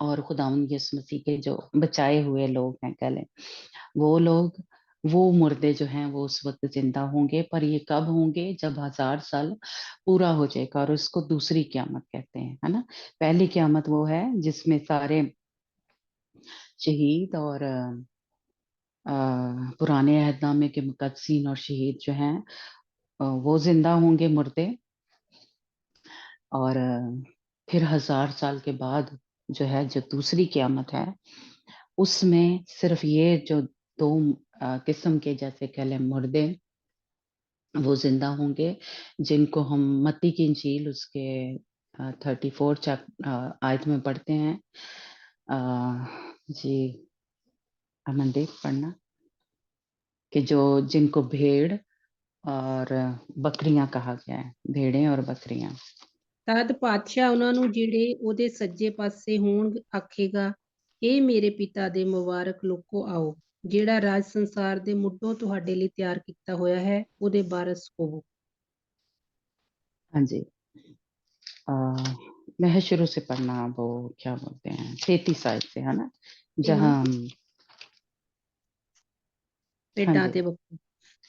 और खुदावंद यीशु मसीह के जो बचाए हुए लोग हैं, कह लें वो लोग, वो मुर्दे जो हैं वो उस वक्त जिंदा होंगे। पर ये कब होंगे? जब 1000 साल पूरा हो जाएगा, और उसको दूसरी क्यामत कहते हैं, है ना। पहली क्यामत वो है जिसमें सारे शहीद और पुराने अहदनामे के मुकद्दसीन और शहीद जो हैं वो जिंदा होंगे, मुर्दे। और फिर 1000 साल के बाद जो है, जो दूसरी क्यामत है, उसमें सिर्फ ये जो दो किस्म के, जैसे कह लें मुर्दे, वो जिंदा होंगे, जिनको हम मत्ती की इंजील उसके 34 आयत में पढ़ते हैं। जी, अमनदीप पढ़ना, कि जो जिनको भेड़ और बकरियां कहा गया है, भेड़ें और बकरियां। ਤਦ ਪਾਤਸ਼ਾਹ ਉਹਨਾਂ ਨੂੰ ਜਿਹੜੇ ਉਹਦੇ ਸੱਜੇ ਪਾਸੇ ਹੋਣ ਆਖੇਗਾ, ਇਹ ਮੇਰੇ ਪਿਤਾ ਦੇ ਮੁਬਾਰਕ ਲੋਕੋ ਆਓ, ਜਿਹੜਾ ਰਾਜ ਸੰਸਾਰ ਦੇ ਮੁੱਢੋਂ ਤੁਹਾਡੇ ਲਈ ਤਿਆਰ ਕੀਤਾ ਹੋਇਆ ਹੈ, ਉਹਦੇ ਵਾਰਸ ਹੋਵੋ। हाँ जी, मैं शुरू से पढ़ना, वो क्या बोलते हैं 33 आयत से, है ना, ਇਹ जहाँ हाँ ਭੇਡਾਂ जी। ਅਤੇ ਬੱਕਰੇ।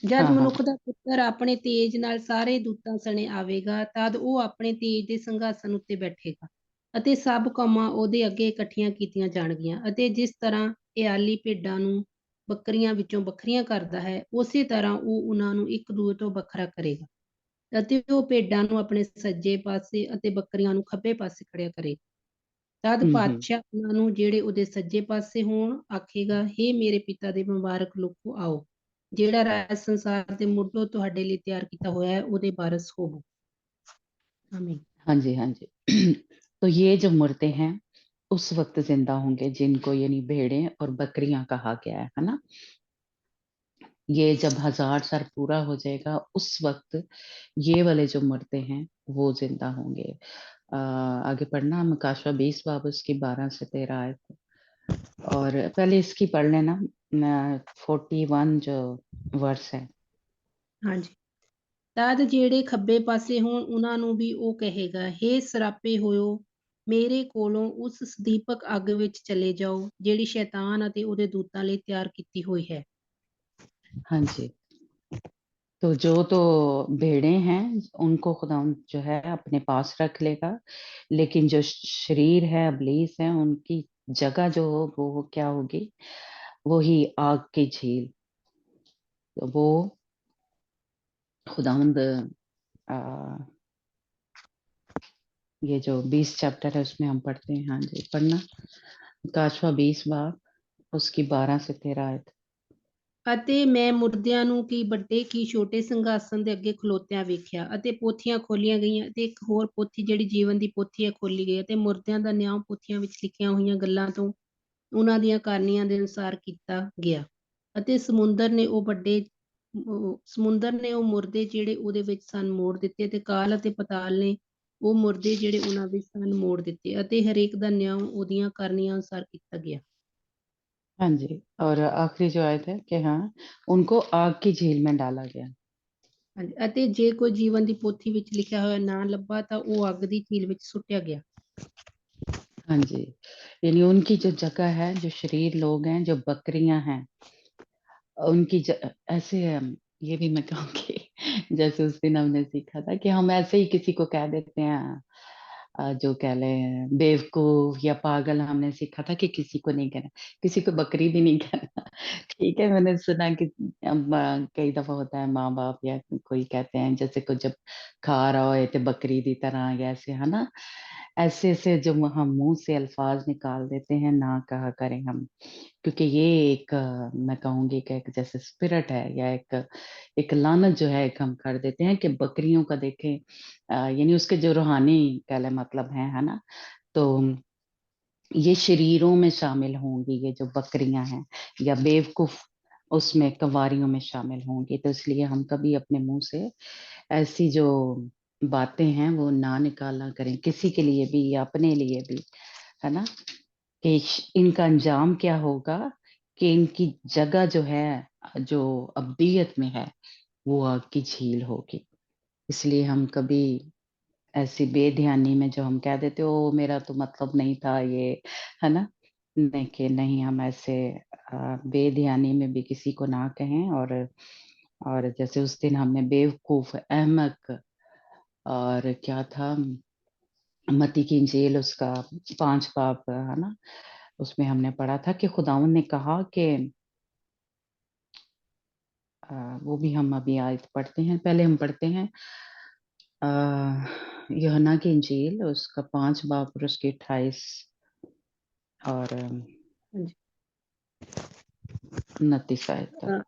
ਜਦ हाँ, हाँ। ਮਨੁੱਖ ਦਾ ਪੁੱਤਰ ਆਪਣੇ ਤੇਜ ਨਾਲ ਸਾਰੇ ਦੂਤਾਂ ਸਣੇ ਆਵੇਗਾ, ਤਦ ਉਹ ਆਪਣੇ ਤੇਜ ਦੇ ਸਿੰਘਾਸਨ ਉੱਤੇ ਬੈਠੇਗਾ ਅਤੇ ਸਭ ਕੌਮਾਂ ਉਹਦੇ ਅੱਗੇ ਇਕੱਠੀਆਂ ਕੀਤੀਆਂ ਜਾਣਗੀਆਂ। ਅਤੇ ਜਿਸ ਤਰ੍ਹਾਂ ਇਆਲੀ ਭੇਡਾਂ ਨੂੰ ਬੱਕਰੀਆਂ ਵਿੱਚੋਂ ਵੱਖਰੀਆਂ ਕਰਦਾ ਹੈ, ਉਸੇ ਤਰ੍ਹਾਂ ਉਹ ਉਹਨਾਂ ਨੂੰ ਇੱਕ ਦੂਜੇ ਤੋਂ ਵੱਖਰਾ ਕਰੇਗਾ। ਅਤੇ ਉਹ ਭੇਡਾਂ ਨੂੰ ਆਪਣੇ ਸੱਜੇ ਪਾਸੇ ਅਤੇ ਬੱਕਰੀਆਂ ਨੂੰ ਖੱਬੇ ਪਾਸੇ ਖੜਿਆ ਕਰੇਗਾ। ਤਦ हुँ। ਪਾਤਸ਼ਾਹ ਉਹਨਾਂ ਨੂੰ ਜਿਹੜੇ ਉਹਦੇ ਸੱਜੇ ਪਾਸੇ ਹੋਣ ਆਖੇਗਾ, ਹੇ ਮੇਰੇ ਪਿਤਾ ਦੇ ਮੁਬਾਰਕ ਲੋਕੋ, ਆਓ, ਜਿਹੜਾ ਰਾਜ ਸੰਸਾਰ ਦੇ ਮੁੱਢੋਂ ਤੁਹਾਡੇ ਲਈ ਤਿਆਰ ਕੀਤਾ ਹੋਇਆ ਹੈ, ਉਹਦੇ ਵਾਰਸ ਹੋਵੋ। ਆਮੀਨ। हाँ जी, हाँ जी। तो ये जो मुर्दे हैं, उस वक़्त ज़िंदा होंगे जिनको यानी भेड़ें और बकरियाँ कहा गया है ना? ये जब 1000 साल पूरा हो जाएगा, उस वक़्त ये वाले जो मुर्दे हैं, वो ज़िंदा होंगे। आगे पढ़ना मकाशवा 20 बाब उसकी 12 से 13 आयत। और पहले इसकी पढ़ लेना 41 जो वर्स है। ਹਾਂਜੀ। ਤਦ ਜਿਹੜੇ ਖੱਬੇ ਪਾਸੇ ਹੋਣ ਉਹਨਾਂ ਨੂੰ ਵੀ ਉਹ ਕਹੇਗਾ, ਹੇ ਸਰਾਪੇ ਹੋਇਓ, ਮੇਰੇ ਕੋਲੋਂ ਉਸ ਸਦੀਪਕ ਅੱਗ ਵਿੱਚ ਚਲੇ ਜਾਓ, ਜਿਹੜੀ ਸ਼ੈਤਾਨ ਅਤੇ ਉਹਦੇ ਦੂਤਾਂ ਲਈ ਤਿਆਰ ਕੀਤੀ ਹੋਈ ਹੈ। हाँ जी। तो जो तो भेड़ें हैं, उनको खुदावंद जो है अपने पास रख लेगा, लेकिन जो शरीर है, इब्लीस है, उनकी जगह जो हो वो क्या होगी? वो ही आग की झील। तो वो खुदावंद अ, ये जो 20 चैप्टर है उसमें हम पढ़ते हैं। हाँ जी, पढ़ना काशवा 20 बाब उसकी 12 से 13 आयत। ਅਤੇ ਮੈਂ ਮੁਰਦਿਆਂ ਨੂੰ ਕੀ ਵੱਡੇ ਕੀ ਛੋਟੇ ਸਿੰਘਾਸਨ ਦੇ ਅੱਗੇ ਖਲੋਤਿਆਂ ਵੇਖਿਆ, ਅਤੇ ਪੋਥੀਆਂ ਖੋਲੀਆਂ ਗਈਆਂ, ਅਤੇ ਇੱਕ ਹੋਰ ਪੋਥੀ ਜਿਹੜੀ ਜੀਵਨ ਦੀ ਪੋਥੀ ਹੈ ਖੋਲੀ ਗਈ, ਅਤੇ ਮੁਰਦਿਆਂ ਦਾ ਨਿਆਂ ਪੋਥੀਆਂ ਵਿੱਚ ਲਿਖੀਆਂ ਹੋਈਆਂ ਗੱਲਾਂ ਤੋਂ ਉਹਨਾਂ ਦੀਆਂ ਕਾਰਨੀਆਂ ਦੇ ਅਨੁਸਾਰ ਕੀਤਾ ਗਿਆ। ਅਤੇ ਸਮੁੰਦਰ ਨੇ ਉਹ ਮੁਰਦੇ ਜਿਹੜੇ ਉਹਦੇ ਵਿੱਚ ਸਨ ਮੋੜ ਦਿੱਤੇ, ਅਤੇ ਕਾਲ ਅਤੇ ਪਤਾਲ ਨੇ ਉਹ ਮੁਰਦੇ ਜਿਹੜੇ ਉਹਨਾਂ ਵਿੱਚ ਸਨ ਮੋੜ ਦਿੱਤੇ, ਅਤੇ ਹਰੇਕ ਦਾ ਨਿਆਂ ਉਹਦੀਆਂ ਕਾਰਨੀਆਂ ਅਨੁਸਾਰ ਕੀਤਾ ਗਿਆ। हाँ जी, और आखिरी जो आयत है कि हाँ, उनको आग की झील में डाला गया। ਹਾਂਜੀ। ਅਤੇ ਜੇ ਕੋਈ ਜੀਵਨ ਦੀ ਪੋਥੀ ਵਿੱਚ ਲਿਖਿਆ ਹੋਇਆ ਨਾ ਲੱਭਾ ਤਾਂ ਉਹ ਅੱਗ ਦੀ ਝੀਲ ਵਿੱਚ ਸੁੱਟਿਆ ਗਿਆ। हाँ जी, यानी उनकी जो जगह है, जो शरीर लोग हैं, जो बकरियां हैं, उनकी ऐसे ये भी मैं कहूँगी जैसे उस दिन हमने सीखा था कि हम ऐसे ही किसी को कह देते हैं जो कह लें बेवकूफ या पागल, हमने सीखा था कि किसी को नहीं कहना, किसी को बकरी भी नहीं कहना। ठीक है, मैंने सुना कि कई दफा होता है माँ बाप या कोई कहते हैं जैसे कुछ जब खा रहा हो तो बकरी की तरह, या ऐसे है ना, ऐसे ऐसे जो हम मुंह से अल्फाज निकाल देते हैं, ना कहा करें हम, क्योंकि ये एक मैं कहूंगी कि एक जैसे स्पिरिट है, या एक लानत जो है एक हम कर देते हैं कि बकरियों का देखें यानी उसके जो रूहानी कह लें मतलब है ना, तो ये शरीरों में शामिल होंगी, ये जो बकरियां हैं, या बेवकूफ उसमें कवारियों में शामिल होंगी। तो इसलिए हम कभी अपने मुंह से ऐसी जो बातें हैं वो ना निकाला करें, किसी के लिए भी या अपने लिए भी, है ना, कि इनका अंजाम क्या होगा, कि इनकी जगह जो है, जो अब्दियत में है, वो आग की झील होगी। इसलिए हम कभी ऐसी बेध्यानी में जो हम कह देते हो मेरा तो मतलब नहीं था ये, है ना, नहीं कि नहीं, हम ऐसे बेध्यानी में भी किसी को ना कहें। और जैसे उस दिन हमने बेवकूफ, अहमक, और क्या था, मती की इंजील उसका 5 बाब है ना, उसमें हमने पढ़ा था कि खुदावन ने कहा कि वो भी हम अभी आयत पढ़ते हैं, पहले हम पढ़ते हैं यूहन्ना की इंजील उसका 5 बाब और उसकी 28 और ਹਾਂਜੀ। 29 आयत तक।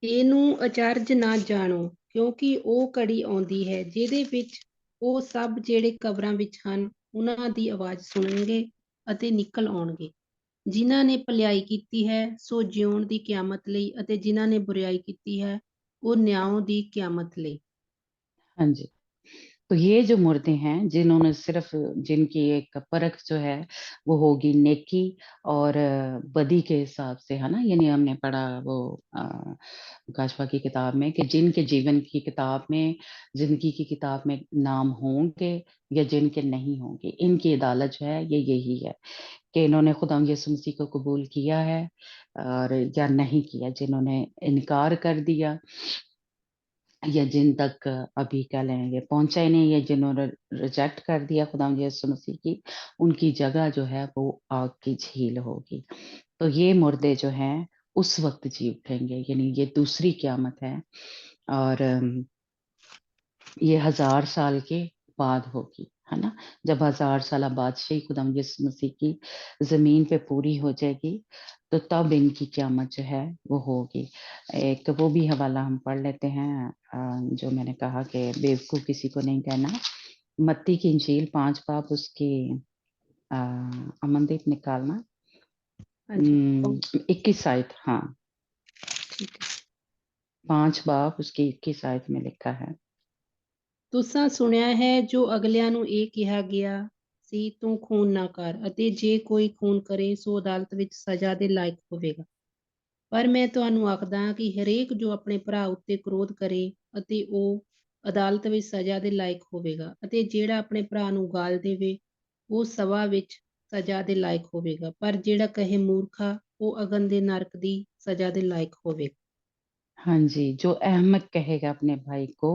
ਇਹਨੂੰ ਅਚਰਜ ਨਾ ਜਾਣੋ, ਕਿਉਂਕਿ ਉਹ ਘੜੀ ਆਉਂਦੀ ਹੈ ਜਿਹਦੇ ਵਿੱਚ ਉਹ ਸਭ ਜਿਹੜੇ ਕਬਰਾਂ ਵਿੱਚ ਹਨ ਉਹਨਾਂ ਦੀ ਆਵਾਜ਼ ਸੁਣਨਗੇ ਅਤੇ ਨਿਕਲ ਆਉਣਗੇ। ਜਿਨ੍ਹਾਂ ਨੇ ਭਲਾਈ ਕੀਤੀ ਹੈ ਸੋ ਜਿਉਣ ਦੀ ਕਿਆਮਤ ਲਈ, ਅਤੇ ਜਿਨ੍ਹਾਂ ਨੇ ਬੁਰਾਈ ਕੀਤੀ ਹੈ ਉਹ ਨਿਆਂ ਦੀ ਕਿਆਮਤ ਲਈ। हाँ जी, तो ये जो मुर्दे हैं जिन्होंने सिर्फ, जिनकी एक परख जो है वो होगी नेकी और बदी के हिसाब से, है ना, यानी हमने पढ़ा वो काशफा की किताब में कि जिनके जीवन की किताब में, जिंदगी की किताब में नाम होंगे या जिनके नहीं होंगे, इनकी अदालत जो है ये यही है कि इन्होंने खुदा यीशु मसीह को कबूल किया है और या नहीं किया, जिन्होंने इनकार कर दिया या जिन तक अभी कह लें ये पहुंचा ही नहीं, या जिन्होंने रिजेक्ट कर दिया खुदा यीशु मसीह की, उनकी जगह जो है वो आग की झील होगी। तो ये मुर्दे जो हैं उस वक्त जी उठेंगे, यानी ये दूसरी क़यामत है और ये 1000 साल के बाद होगी, है ना। जब 1000 साल बादशाही खुदा यीशु मसीह की जमीन पे पूरी हो जाएगी तो तब इनकी क़यामत जो है वो होगी। एक वो भी हवाला हम पढ़ लेते हैं, जो मैंने कहा कि बेवकूफ किसी को नहीं कहना। मत्ती की इंजील 5 बाब उसकी अमनदीप निकालना हाँ जी। 21 आयत, हाँ ठीक है। 5 बाब उसकी 21 आयत में लिखा है। ਤੁਸਾਂ ਸੁਣਿਆ ਹੈ ਜੋ ਅਗਲਿਆਂ ਨੂੰ ਇਹ ਕਿਹਾ ਗਿਆ ਸੀ, ਤੂੰ ਖੂਨ ਨਾ ਕਰ, ਅਤੇ ਜੇ ਕੋਈ ਖੂਨ ਕਰੇ ਸੋ ਅਦਾਲਤ ਵਿੱਚ ਸਜ਼ਾ ਦੇ ਲਾਇਕ ਹੋਵੇਗਾ। ਪਰ ਮੈਂ ਤੁਹਾਨੂੰ ਆਖਦਾ ਹਾਂ ਕਿ ਹਰੇਕ ਜੋ ਆਪਣੇ ਭਰਾ ਉੱਤੇ ਕ੍ਰੋਧ ਕਰੇ ਅਤੇ ਉਹ ਅਦਾਲਤ ਵਿੱਚ ਸਜ਼ਾ ਦੇ ਲਾਇਕ ਹੋਵੇਗਾ, ਅਤੇ ਜਿਹੜਾ ਆਪਣੇ ਭਰਾ ਨੂੰ ਗਾਲ ਦੇਵੇ ਉਹ ਸਭਾ ਵਿੱਚ ਸਜ਼ਾ ਦੇ ਲਾਇਕ ਹੋਵੇਗਾ, ਪਰ ਜਿਹੜਾ ਕਹੇ ਮੂਰਖਾ ਉਹ ਅਗਨ ਦੇ ਨਰਕ ਦੀ ਸਜ਼ਾ ਦੇ ਲਾਇਕ ਹੋਵੇਗਾ। हाँ जी, जो अहमक कहेगा अपने भाई को,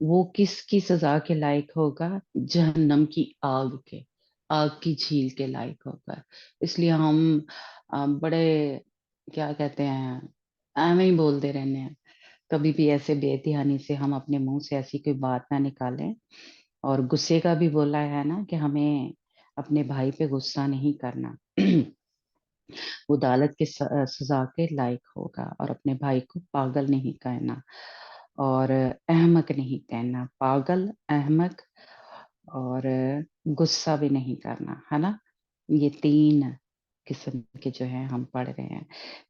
वो किसकी सजा के लायक होगा? जहन्नम की आग के, आग की झील के लायक होगा। इसलिए हम बड़े क्या कहते हैं, एवं ही बोलते रहने हैं। कभी भी ऐसे बेध्यानी से हम अपने मुंह से ऐसी कोई बात ना निकालें। और गुस्से का भी बोला है ना कि हमें अपने भाई पे गुस्सा नहीं करना। वो अदालत की सजा के लायक होगा। और अपने भाई को पागल नहीं कहना और अहमक नहीं कहना, पागल, अहमक और गुस्सा भी नहीं करना, है ना। ये 3 किस्म के जो है हम पढ़ रहे हैं,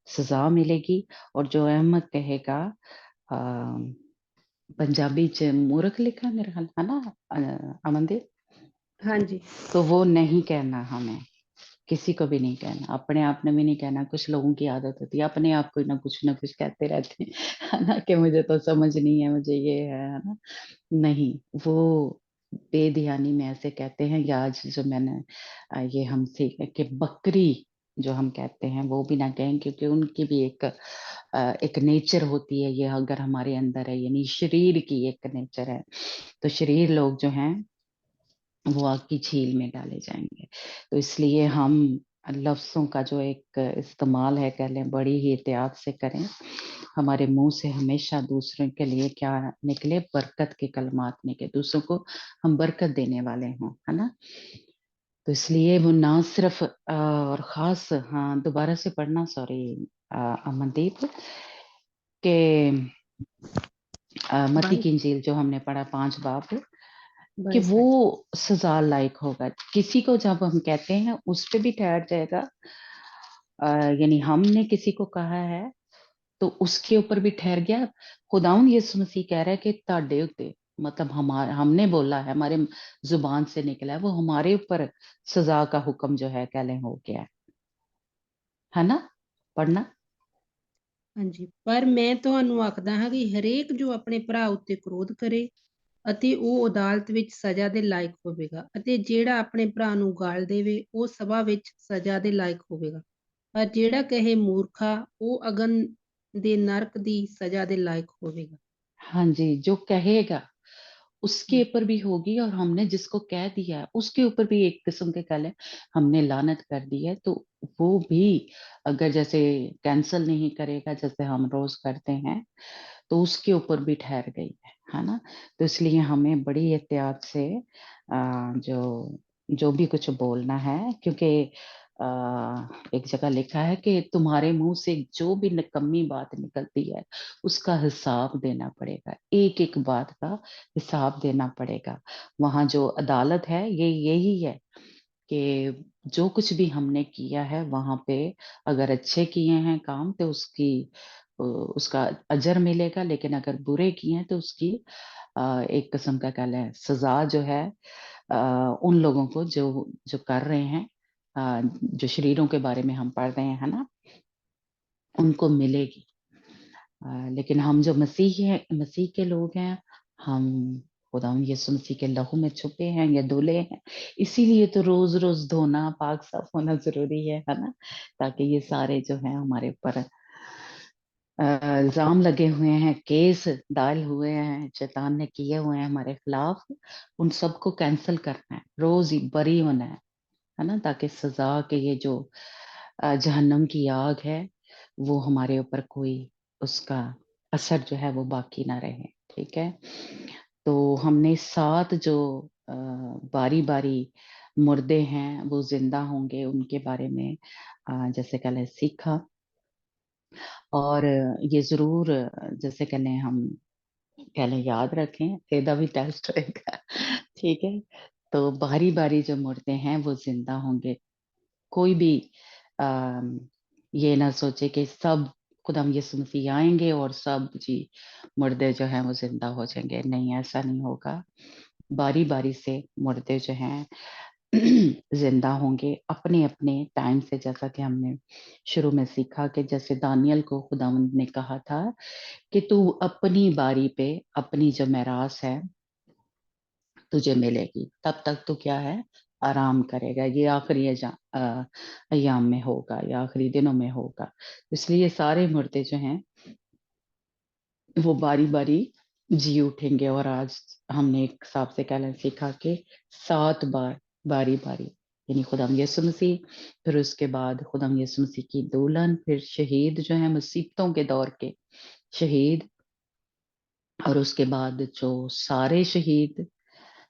सजा मिलेगी। और जो अहमक कहेगा, अ, पंजाबी च मूर्ख लिखा मेरे ख्याल, है ना अमनदीप, हाँ जी। तो वो नहीं कहना हमें, किसी को भी नहीं कहना, अपने आप ने भी नहीं कहना। कुछ लोगों की आदत होती है अपने आप को ना कुछ कहते रहते हैं, है ना, कि मुझे तो समझ नहीं है, मुझे ये है ना। नहीं, वो बेध्यानी में ऐसे कहते हैं। या आज जो मैंने ये हम सीखे कि बकरी जो हम कहते हैं वो भी ना कहें, क्योंकि उनकी भी एक नेचर होती है। ये अगर हमारे अंदर है, यानी शरीर की एक नेचर है, तो शरीर लोग जो हैं वो आग की झील में डाले जाएंगे। तो इसलिए हम लफ्ज़ों का जो एक इस्तेमाल है, कह लें, बड़ी ही एहतियात से करें। हमारे मुंह से हमेशा दूसरों के लिए क्या निकले, बरकत के कलमात निकले, दूसरों को हम बरकत देने वाले हों, है ना। तो इसलिए वो ना सिर्फ और ख़ास, हाँ दोबारा से पढ़ना, सॉरी अमनदीप, के मत्ती बाईस की इंजील जो हमने पढ़ा 5 बाब, कि 22 वो है। सजा लायक होगा। किसी को जब हम कहते हैं उस पे भी ठहर जाएगा, यानी हमने किसी को कहा है तो उसके ऊपर भी ठहर गया। खुदाउन यीशु मसीह कह रहा है कि ताड़े उत्ते, मतलब हमारे, हमने बोला है, हमारे जुबान से निकला है, वो हमारे ऊपर सजा का हुक्म जो है, कह लें, हो गया है ना। पढ़ना। ਹਾਂਜੀ, ਪਰ ਮੈਂ ਤੁਹਾਨੂੰ ਆਖਦਾ ਹਾਂ ਕਿ ਹਰੇਕ ਜੋ ਆਪਣੇ ਭਰਾ ਉੱਤੇ ਕ੍ਰੋਧ ਕਰੇ ਅਤੇ ਉਹ ਅਦਾਲਤ ਵਿੱਚ ਸਜ਼ਾ ਦੇ ਲਾਇਕ ਹੋਵੇਗਾ, ਅਤੇ ਜਿਹੜਾ ਆਪਣੇ ਭਰਾ ਨੂੰ ਗਾਲ ਦੇਵੇ ਉਹ ਸਭਾ ਵਿੱਚ ਸਜ਼ਾ ਦੇ ਲਾਇਕ ਹੋਵੇਗਾ, ਪਰ ਜਿਹੜਾ ਕਹੇ ਮੂਰਖਾ ਉਹ ਅਗਨ ਦੇ ਨਰਕ ਦੀ ਸਜ਼ਾ ਦੇ ਲਾਇਕ ਹੋਵੇਗਾ। हाँ जी, जो कहेगा उसके हम्म, ऊपर भी होगी, और हमने जिसको कह दिया है उसके ऊपर भी एक किस्म के कल है, हमने लानत कर दी है, तो वो भी अगर जैसे कैंसल नहीं करेगा जैसे हम रोज करते हैं, तो उसके ऊपर भी ठहर गई है ना। तो इसलिए हमें बड़ी एहतियात से जो जो भी कुछ बोलना है, क्योंकि आ, एक जगह लिखा है कि तुम्हारे मुंह से जो भी निकम्मी बात निकलती है उसका हिसाब देना पड़ेगा, एक एक बात का हिसाब देना पड़ेगा। वहां जो अदालत है ये यही है कि जो कुछ भी हमने किया है वहां पे, अगर अच्छे किए हैं काम तो उसकी اس کا اجر ملے گا، لیکن اگر برے کیے ہیں تو اس کی ایک قسم کا کیا ہے سزا جو ہے ان لوگوں کو جو کر رہے ہیں، جو شریروں کے بارے میں ہم پڑھ رہے ہیں نا، ان کو ملے گی۔ لیکن ہم جو مسیحی ہیں، مسیح کے لوگ ہیں، ہم خداوند یسوع مسیح کے لہو میں چھپے ہیں یا دھلے ہیں، اسی لیے تو روز روز دھونا، پاک صاف ہونا ضروری ہے نا، تاکہ یہ سارے جو ہیں ہمارے اوپر الزام لگے ہوئے ہیں، کیس دائر ہوئے ہیں، شیطان نے کیے ہوئے ہیں ہمارے خلاف، ان سب کو کینسل کرنا ہے، روز ہی بری ہونا ہے نا، تاکہ سزا کے یہ جو جہنم کی آگ ہے وہ ہمارے اوپر کوئی اس کا اثر جو ہے وہ باقی نہ رہے، ٹھیک ہے۔ تو ہم نے 7 جو باری باری مردے ہیں وہ زندہ ہوں گے، ان کے بارے میں جیسے کل سیکھا، اور یہ ضرور جیسے کہنے ہم پہلے یاد رکھیں، ایدا بھی ٹیسٹ رہے گا، ٹھیک ہے۔ تو باری باری جو مردے ہیں وہ زندہ ہوں گے، کوئی بھی یہ نہ سوچے کہ سب خدا یسوع مسیح آئیں گے اور سب جی مردے جو ہیں وہ زندہ ہو جائیں گے، نہیں، ایسا نہیں ہوگا۔ باری باری سے مردے جو ہیں زندہ ہوں گے اپنے اپنے ٹائم سے، جیسا کہ ہم نے شروع میں سیکھا کہ جیسے دانیل کو خداوند نے کہا تھا کہ تو اپنی باری پہ اپنی جو میراث ہے تجھے ملے گی، تب تک تو کیا ہے آرام کرے گا، یہ آخری ایام میں ہوگا یا آخری دنوں میں ہوگا، اس لیے سارے مردے جو ہیں وہ باری باری جی اٹھیں گے۔ اور آج ہم نے ایک صاحب سے کہنا سیکھا کہ 7 بار باری باری، یعنی خدا یسوع مسیح، پھر اس کے بعد خدا یسوع مسیح کی دولن، پھر شہید جو ہیں مصیبتوں کے دور کے شہید، اور اس کے بعد جو سارے شہید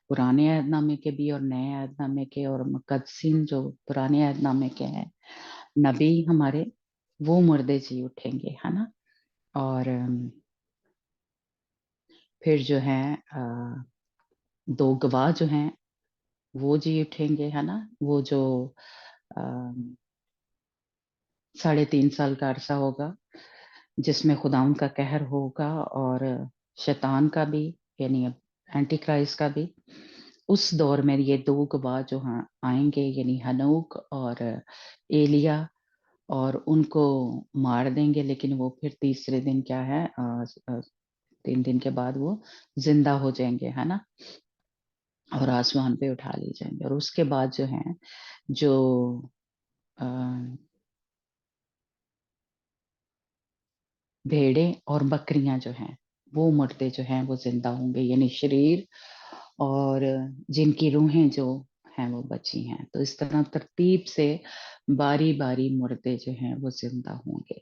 پرانے عہد نامے کے بھی اور نئے عہد نامے کے، اور مقدسین جو پرانے عہد نامے کے ہیں، نبی ہمارے، وہ مردے جی اٹھیں گے، ہے نا۔ اور پھر جو ہیں 2 گواہ جو ہیں وہ جی اٹھیں گے، ہے نا، وہ جو 3.5 سال کا عرصہ ہوگا جس میں خداوند کا قہر ہوگا اور شیطان کا بھی، یعنی اینٹی کرائسٹ کا بھی، اس دور میں یہ 2 گواہ جو آئیں گے، یعنی ہنوک اور ایلیا، اور ان کو مار دیں گے، لیکن وہ پھر تیسرے دن کیا ہے 3 دن کے بعد وہ زندہ ہو جائیں گے، ہے نا، اور آسمان پہ اٹھا لی جائیں گے۔ اور اس کے بعد جو ہیں جو بھیڑیں اور بکریاں جو ہیں وہ مردے جو ہیں وہ زندہ ہوں گے، یعنی شریر اور جن کی روحیں جو ہیں وہ بچی ہیں۔ تو اس طرح ترتیب سے باری باری مردے جو ہیں وہ زندہ ہوں گے۔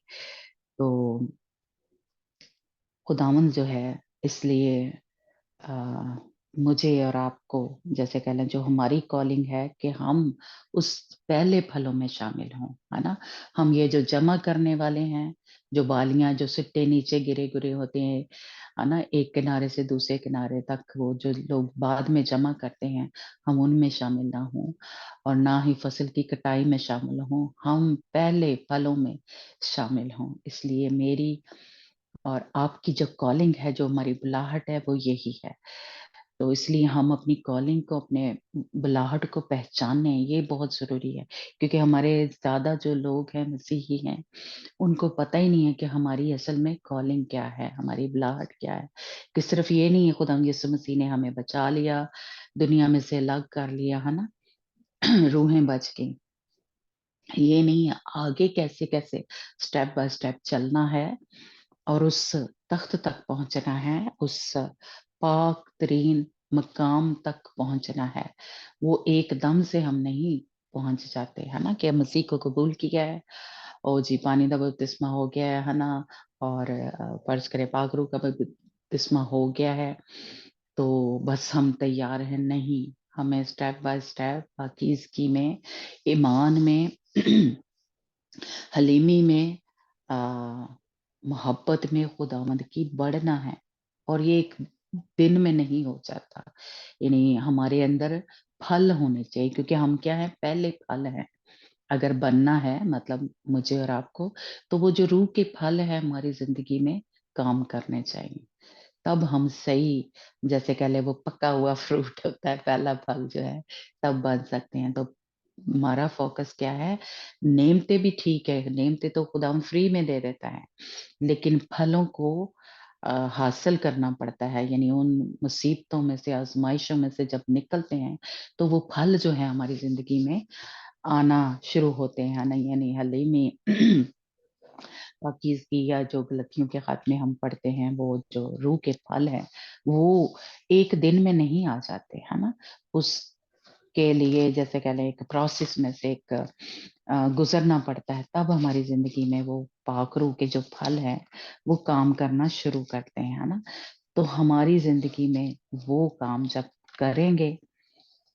تو خداوند جو ہے، اس لیے مجھے اور آپ کو جیسے کہہ لیں جو ہماری کالنگ ہے کہ ہم اس پہلے پھلوں میں شامل ہوں، ہے نا۔ ہم یہ جو جمع کرنے والے ہیں، جو بالیاں جو سٹے نیچے گرے گرے ہوتے ہیں، ہے نا، ایک کنارے سے دوسرے کنارے تک وہ جو لوگ بعد میں جمع کرتے ہیں، ہم ان میں شامل نہ ہوں، اور نہ ہی فصل کی کٹائی میں شامل ہوں، ہم پہلے پھلوں میں شامل ہوں۔ اس لیے میری اور آپ کی جو کالنگ ہے، جو ہماری بلاہٹ ہے، وہ یہی ہے۔ تو اس لیے ہم اپنی کالنگ کو، اپنے بلاہٹ کو پہچانیں، یہ بہت ضروری ہے، کیونکہ ہمارے زیادہ جو لوگ ہیں مسیحی ہیں، ان کو پتہ ہی نہیں ہے کہ ہماری اصل میں کالنگ کیا ہے، ہماری بلاہٹ کیا ہے، کہ صرف یہ نہیں ہے خدا یسوع مسیح نے ہمیں بچا لیا، دنیا میں سے الگ کر لیا، ہے نا، روحیں بچ گئی، یہ نہیں ہے، آگے کیسے کیسے سٹیپ بائی سٹیپ چلنا ہے اور اس تخت تک پہنچنا ہے، اس پاک ترین مقام تک پہنچنا ہے۔ وہ ایک دم سے ہم نہیں پہنچ جاتے، ہے نا، کہ مسیح کو قبول کیا ہے اور جی پانی کا بپتسمہ ہو گیا ہے نا، اور فرض کرے پاک روح کا بپتسمہ ہو گیا ہے تو بس ہم تیار ہیں، نہیں، ہمیں سٹیپ بائی سٹیپ پاکیزگی میں، ایمان میں، حلیمی میں، محبت میں خداوند کی بڑھنا ہے، اور یہ ایک دن میں نہیں ہو جاتا، یعنی ہمارے اندر پھل ہونے چاہیے، کیونکہ ہم کیا ہیں، پہلے پھل ہیں अगर बनना है मतलब मुझे और आपको, तो वो जो रूह के फल है हमारी ज़िंदगी में काम करने चाहिए। तब हम सही, जैसे कह लें वो पका हुआ फ्रूट होता है पहला फल जो है, तब बन सकते हैं। तो हमारा फ़ोकस क्या है, नेमते भी ठीक है, नेमते तो खुदावंद फ्री में दे देता है, लेकिन फलों को हासिल करना पड़ता है, यानी उन मुसीबतों में से, आज़माइशों में से जब निकलते हैं, तो वो फल जो है हमारी ज़िंदगी में आना शुरू होते हैं, है ना? यानी हलीमी पाकीज़गी या जो गलतियों के खात्मे हम पढ़ते हैं, वो जो रूह के फल हैं, वो एक दिन में नहीं आ जाते, है ना? उसके लिए जैसे कह लें एक प्रोसेस में से एक गुज़रना पड़ता है, तब हमारी ज़िंदगी में वो पाक रूह के जो फल हैं, वो काम करना शुरू करते हैं, है ना? तो हमारी ज़िंदगी में वो काम जब करेंगे,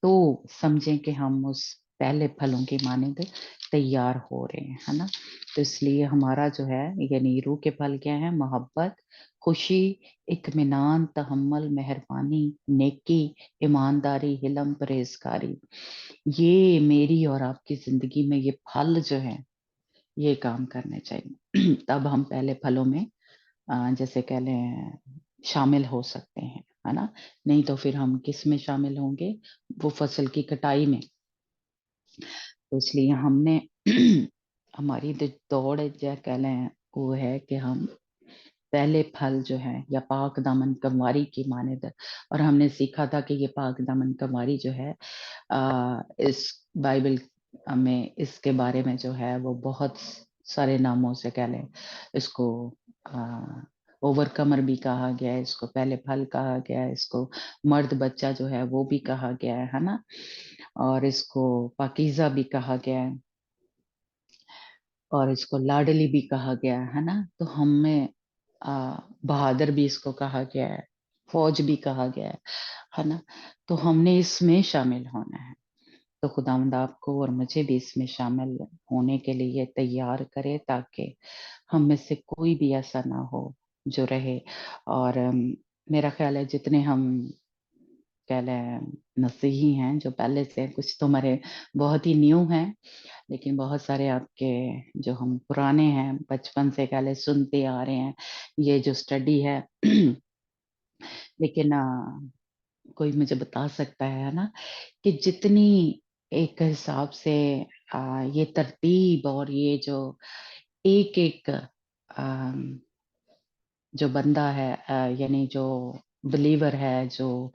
तो समझें कि हम उस पहले फलों की मानद तैयार हो रहे हैं, है ना? तो इसलिए हमारा जो है यानी रूह के फल क्या है? मोहब्बत, खुशी, इत्मीनान, तहम्मुल, मेहरबानी, नेकी, ईमानदारी, हिल्म, परहेज़गारी। ये मेरी और आपकी ज़िंदगी में ये फल जो हैं, ये काम करने चाहिए। तब हम पहले फलों में जैसे कह लें शामिल हो सकते हैं, है ना? नहीं तो फिर हम किस में शामिल होंगे? वो फसल की कटाई में। तो इसलिए हमने हमारी जो दौड़ है या कह लें वो है कि हम पहले फल जो है या पाक दामन कमवारी की मानद, और हमने सीखा था कि ये पाक दामन कमवारी जो है इस बाइबल में इसके बारे में जो है वो बहुत सारे नामों से कह लें इसको ओवरकमर भी कहा गया है, इसको पहले फल कहा गया है, इसको मर्द बच्चा जो है वो भी कहा गया है ना? और इसको पाकीज़ा भी कहा गया है और इसको लाडली भी कहा गया है ना? तो हमें बहादुर भी इसको कहा गया है, फौज भी कहा गया है ना? तो हमने इसमें शामिल होना है। तो खुदावंद आपको और मुझे भी इसमें शामिल होने के लिए तैयार करे ताकि हम में से कोई भी ऐसा ना हो जो रहे। और मेरा ख़्याल है जितने हम कह लें मसीही हैं जो पहले से हैं, कुछ तो हमारे बहुत ही न्यू हैं, लेकिन बहुत सारे आपके जो हम पुराने हैं, बचपन से कह लें सुनते आ रहे हैं, ये जो स्टडी है लेकिन कोई मुझे बता सकता है ना कि जितनी एक हिसाब से ये तरतीब और ये जो एक-एक जो बंदा है यानी जो बिलीवर है, जो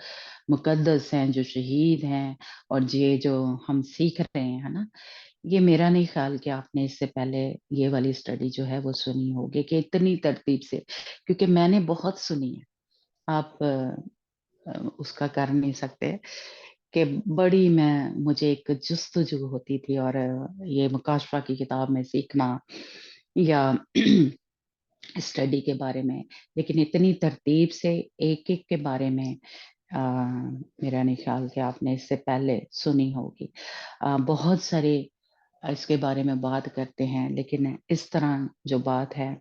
मुक़द्दस हैं, जो शहीद हैं और ये जो हम सीख रहे हैं, है ना? ये मेरा नहीं ख़्याल कि आपने इससे पहले ये वाली स्टडी जो है वो सुनी होगी कि इतनी तरतीब से, क्योंकि मैंने बहुत सुनी है। आप उसका कर नहीं सकते कि बड़ी मैं मुझे एक जुस्तजू होती थी और ये मुकाशफ़ा की किताब में सीखना या स्टडी के बारे में, लेकिन इतनी तरतीब से एक-एक के बारे में अ, मेरा नहीं ख़्याल कि आपने इससे पहले सुनी होगी। बहुत सारे इसके बारे में बात करते हैं, लेकिन इस तरह जो बात है,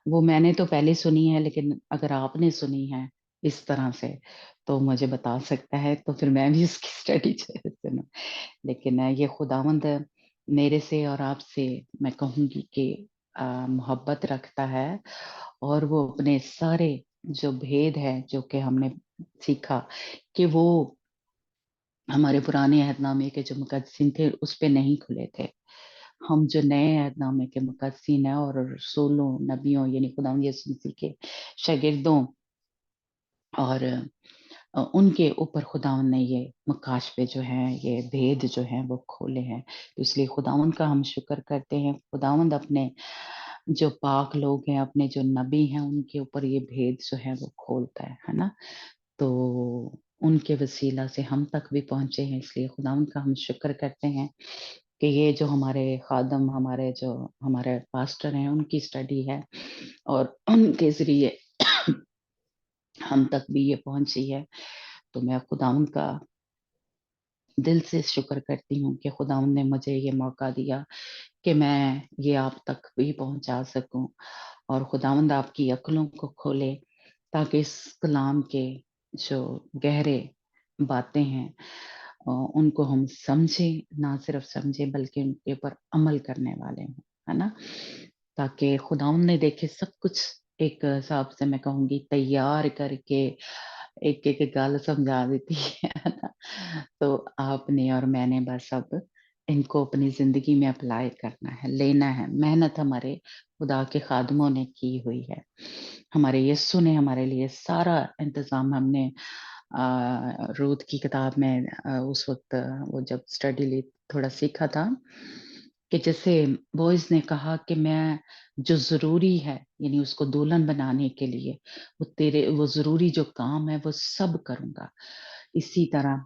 वो मैंने तो पहले सुनी है, लेकिन अगर आपने सुनी है इस तरह से, तो मुझे बता सकता है, तो फिर मैं भी उसकी स्टडी जो है सुनूँ। लेकिन ये खुदावंद मेरे से और आपसे मैं कहूँगी कि मोहब्बत रखता है और वो अपने सारे जो भेद हैं, जो कि हमने सीखा कि वो हमारे पुराने अहदनामे के जो मुकद्दसीन थे, उस पे नहीं खुले थे। हम जो नए अहदनामे के मुकद्दसीन हैं और रसूलों, नबियों यानी खुदावंद यीशु मसीह के शागिर्दों और उनके ऊपर खुदावंद ने ये मुकाशफे जो हैं, ये भेद जो हैं वो खोले हैं। तो इसलिए खुदावंद का हम शुक्र करते हैं। खुदावंद अपने जो पाक लोग हैं, अपने जो नबी हैं, उनके ऊपर ये भेद जो है वो खोलता है ना? तो उनके वसीला से हम तक भी पहुँचे हैं, इसलिए खुदावंद का हम शुक्र करते हैं कि ये जो हमारे खादम, हमारे जो हमारे पास्टर हैं, उनकी स्टडी है और उनके ज़रिए हम तक भी ये पहुँची है। तो मैं खुदावंद का दिल से शुक्र करती हूँ कि खुदावंद ने मुझे ये मौका दिया कि मैं ये आप तक भी पहुँचा सकूँ और खुदावंद आपकी अक्लों को खोले ताकि इस कलाम के जो गहरे बातें हैं उनको हम समझें, ना सिर्फ समझें बल्कि उनके ऊपर अमल करने वाले हों, है ना? ताकि खुदावंद ने देखे सब कुछ एक हिसाब से मैं कहूँगी तैयार करके एक-एक गल समझा देती है ना? तो आपने और मैंने बस अब इनको अपनी ज़िंदगी में अप्लाई करना है, लेना है। मेहनत हमारे खुदा के खादमों ने की हुई है। हमारे यीशु ने हमारे लिए सारा इंतज़ाम हमने रूत की किताब में उस वक़्त वो जब स्टडी ली थोड़ा सीखा था कि जैसे बॉयज़ ने कहा कि मैं जो ज़रूरी है यानी उसको दुल्हन बनाने के लिए वो ज़रूरी जो काम है वो सब करूँगा। इसी तरह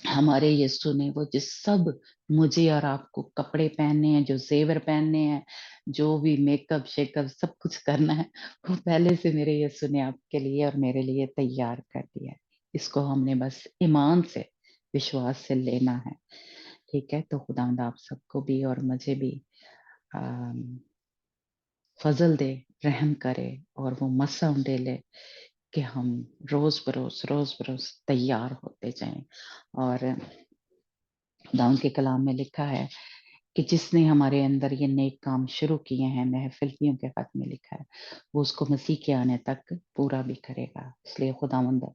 हमारे यीशु ने वो जो सब मुझे और आपको कपड़े पहनने हैं, जो ज़ेवर पहनने हैं, जो भी मेकअप-शेकअप सब कुछ करना है, वो पहले से मेरे यीशु ने आपके लिए और मेरे लिए तैयार कर दिया है। इसको हमने बस ईमान से, विश्वास से लेना है, ठीक है? तो खुदावंद आप सबको भी और मुझे भी अम, फ़ज़ल दे, रहम करे और वो मसम ले कि हम रोज़ बरोज़ तैयार होते जाएँ और खुदावंद के कलाम में लिखा है कि जिसने हमारे अंदर ये नेक काम शुरू किए हैं, महफ़िलियों के खत में लिखा है, वो उसको मसीह के आने तक पूरा भी करेगा। इसलिए खुदावंद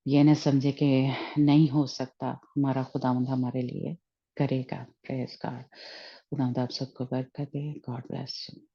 ये ना समझे कि नहीं हो सकता, हमारा खुदावंद हमारे लिए करेगा। Praise God. खुदावंद आप सबको बरकत दे। God bless you.